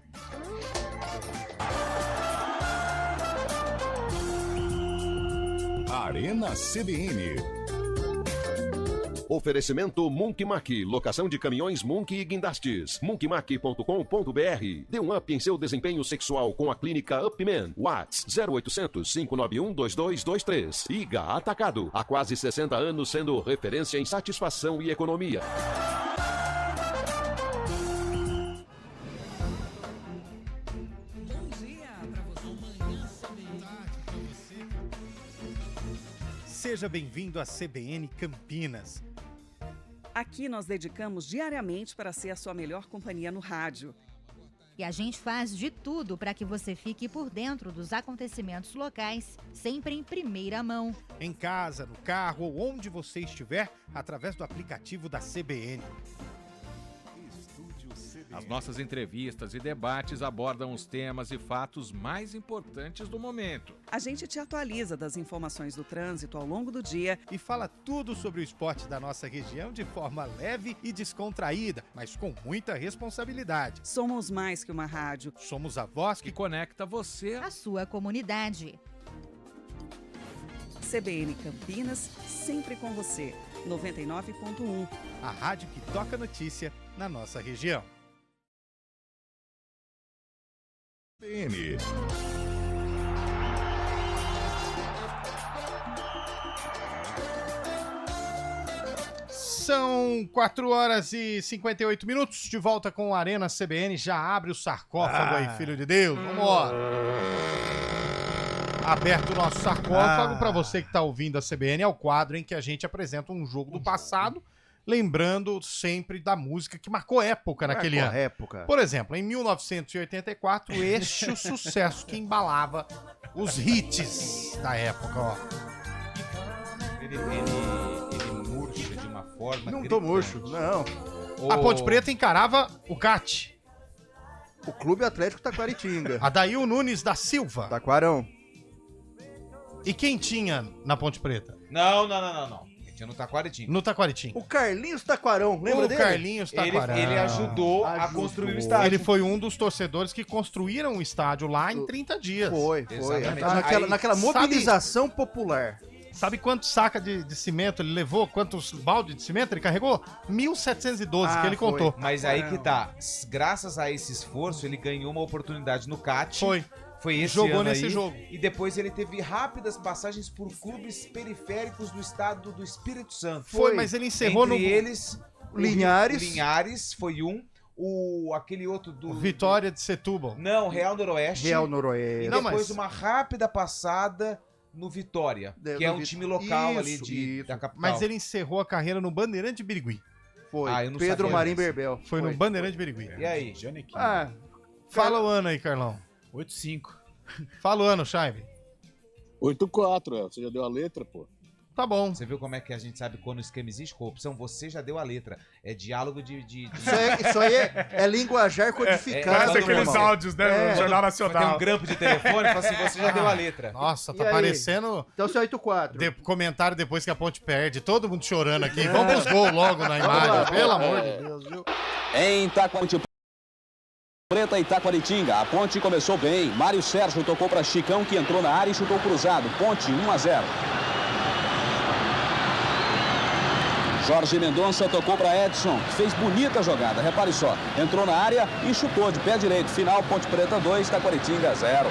Arena CBN. Oferecimento Munk Mack, locação de caminhões Munk e guindastes. Munkmack.com.br. Dê um up em seu desempenho sexual com a clínica Upman. Whats 0800 591 2223. IGA Atacado. Há quase 60 anos sendo referência em satisfação e economia. Seja bem-vindo à CBN Campinas. Aqui nós dedicamos diariamente para ser a sua melhor companhia no rádio. E a gente faz de tudo para que você fique por dentro dos acontecimentos locais, sempre em primeira mão. Em casa, no carro ou onde você estiver, através do aplicativo da CBN. As nossas entrevistas e debates abordam os temas e fatos mais importantes do momento. A gente te atualiza das informações do trânsito ao longo do dia e fala tudo sobre o esporte da nossa região de forma leve e descontraída, mas com muita responsabilidade. Somos mais que uma rádio. Somos a voz que conecta você à sua comunidade. CBN Campinas, sempre com você. 99.1. A rádio que toca notícia na nossa região. CBN. São 4h58, de volta com a Arena CBN, já abre o sarcófago aí, filho de Deus, vambora. Aberto o nosso sarcófago, para você que está ouvindo a CBN, é o quadro em que a gente apresenta um jogo do passado, lembrando sempre da música que marcou época naquele ano. Por exemplo, em 1984, este o sucesso que embalava os hits da época, ó. Ele murcha de uma forma... Não tô murcho, não. A Ponte Preta encarava o CAT. O Clube Atlético Taquaritinga. Adail Nunes da Silva. Taquarão. E quem tinha na Ponte Preta? Não. Tinha no Taquaritinga. No Taquaritinga. O Carlinhos Taquarão, lembra dele? O Carlinhos Taquarão. Ele ajudou a construir o estádio. Ele foi um dos torcedores que construíram o estádio lá em 30 dias. Foi. Exatamente. Naquela mobilização popular. Sabe quantos sacas de cimento ele levou? Quantos baldes de cimento ele carregou? 1.712 que ele contou. Mas aí que tá. Graças a esse esforço, ele ganhou uma oportunidade no CAT. Foi esse Jogou ano nesse aí, jogo. E depois ele teve rápidas passagens por clubes periféricos do estado do Espírito Santo. Foi, mas ele encerrou Entre no... eles, Linhares. O Linhares foi um. Aquele outro do... Vitória de Setúbal. Não, Real Noroeste. Real Noroeste. E Não, depois mas- uma rápida passada no Vitória, que é um time local ali da capital. Mas ele encerrou a carreira no Bandeirante de Birigui. Foi. eu não Pedro sabia Marim dessa. Berbel. Foi no Bandeirante de Birigui. E aí? Ah, Fala o ano aí, Carlão. 8-5. Fala o ano, Chaive. 8-4, você já deu a letra, pô. Tá bom. Você viu como é que a gente sabe quando o esquema existe? Corrupção, você já deu a letra. É diálogo de... Isso aí é linguajar codificado. Parece aqueles irmão. áudios, né? Do Jornal Nacional. Tem um grampo de telefone e fala assim, você já deu a letra. Nossa, E tá aí? parecendo... Então, se é 8-4. Comentário depois que a Ponte perde. Todo mundo chorando aqui. Vamos pros gols logo na imagem. Pelo amor de Deus, viu? Em Taquaritinga, Preta e Taquaritinga, a Ponte começou bem. Mário Sérgio tocou para Chicão, que entrou na área e chutou cruzado. Ponte 1-0. Jorge Mendonça tocou para Edson, que fez bonita jogada. Repare só, entrou na área e chutou de pé direito. Final, Ponte Preta 2, Taquaritinga 0.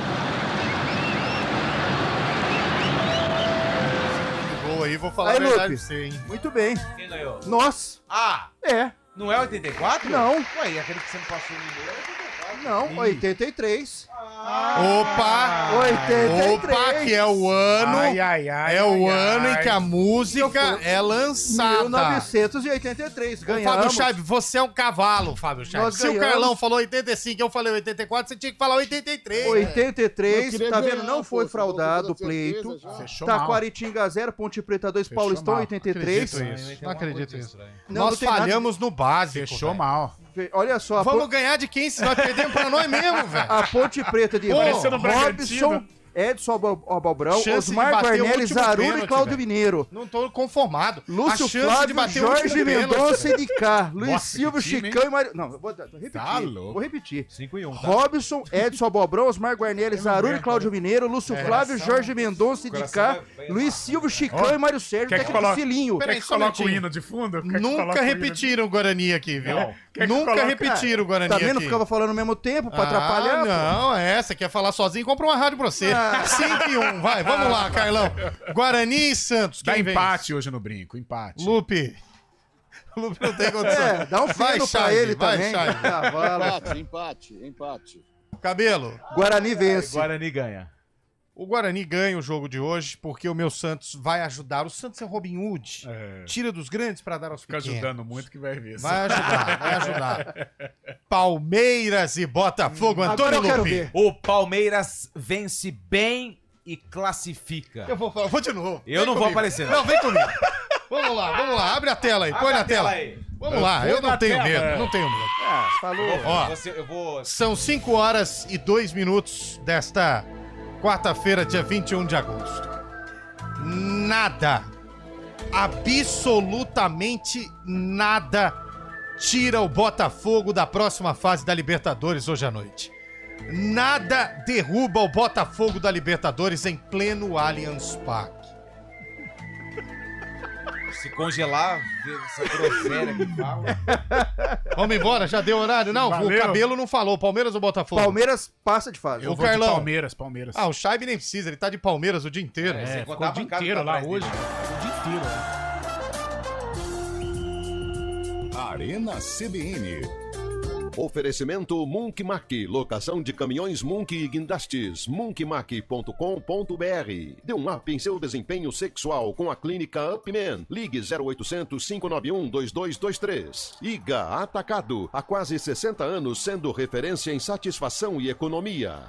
Gol aí, vou falar Aí, a verdade Lupe. pra você, hein? Muito bem. Quem ganhou? Nós. Ah! É. Não é 84? Não. Ué, e aquele que você não passou no e-mail é 84. Não, 83. Opa! 83. Opa, que é o ano. É o ano em que a Eu música fui- é lançada. 1983. Ô, Ganhamos. Fábio Chaib, você é um cavalo, Fábio Chaib. Nós Se o ganhamos. Carlão falou 85 e eu falei 84, você tinha que falar 83. 83, Eu tá queria vendo? ganhar, Não foi pô, fraudado o senão eu vou fazer pleito. certeza já. Fechou mal. Taquaritinga 0, Ponte Preta 2, Fechou Paulistão mal. 83. Não acredito nisso. Não, Nós não tem nada. falhamos no básico. Fechou velho. mal. Olha só, a Vamos ganhar de quem se nós perdemos pra nós mesmo, velho? A Ponte Preta de Parecendo o Robson, Bragantino. Edson Abalbrão, Chance de Osmar bater o Guarnelli, último Zarura pênalti, e Cláudio velho. Mineiro. Não tô conformado. Lúcio A chance de Flávio, bater o Jorge último pênalti. Mendonça e de cá. Luiz Nossa, Silva, que time, Chicão e Mário... Não, vou repetir. Tá louco. Vou repetir. 5-1, tá? Robson, Edson Abalbrão, Osmar Guarnelli, Zarura e Cláudio Mineiro, Lúcio Flávio, Jorge Mendonça e de cá, Luiz Silva, Chicão e Mário Sérgio, Quer que técnico coloque- Filhinho. Peraí, Quer que só um coloque o minutinho. hino de fundo? Quer que coloque Nunca o hino repetiram o Guarani aqui, viu? Não. Quer que Nunca coloque- repetiram o Guarani Tá aqui. vendo? Ficava falando ao mesmo tempo pra atrapalhar. pô. Não, você quer falar sozinho, compra uma rádio pra você. Ah. 5-1, vai, vamos lá, Carlão. Guarani e Santos, Dá quem vence? empate hoje no brinco, empate. Lupe. Lupe não tem condição. É, dá um Vai, fino pra Chaves, ele vai, também. Chaves. Cavalo. Empate. Cabelo. Guarani vence. Guarani ganha. O Guarani ganha o jogo de hoje porque o meu Santos vai ajudar. O Santos é Robin Hood. É. Tira dos grandes pra dar aos Fica pequenos. ajudando muito que vai ver. Vai ajudar, vai ajudar. Palmeiras e Botafogo, Agora Antônio eu quero Lupe. ver. O Palmeiras vence bem e classifica. Eu vou de novo. Eu Vem não vou comigo. aparecer, não. Não, vem comigo. Vamos lá. Abre a tela aí, põe na tela. Vamos lá, eu não tenho medo, não tenho medo. Falou. Ó, Eu vou... são 5 horas e 2 minutos desta quarta-feira, dia 21 de agosto. Nada, absolutamente nada, tira o Botafogo da próxima fase da Libertadores hoje à noite. Nada derruba o Botafogo da Libertadores em pleno Allianz Parque. Se congelar, ver essa groselha que fala. Vamos embora, já deu horário? Não, Valeu. o Cabelo não falou. Palmeiras ou Botafogo? Palmeiras passa de fase. Eu O vou Carlão. de Palmeiras. Ah, o Chaib nem precisa, ele tá de Palmeiras o dia inteiro. É, É, sem ficou contar o dia a bancada inteiro que tá lá atrás hoje. dele. O dia inteiro, Arena CBN. Oferecimento Munk Mac, locação de caminhões Munk e guindastes, munkmac.com.br. Dê um up em seu desempenho sexual com a clínica Upman. Ligue 0800 591 2223. IGA Atacado, há quase 60 anos sendo referência em satisfação e economia.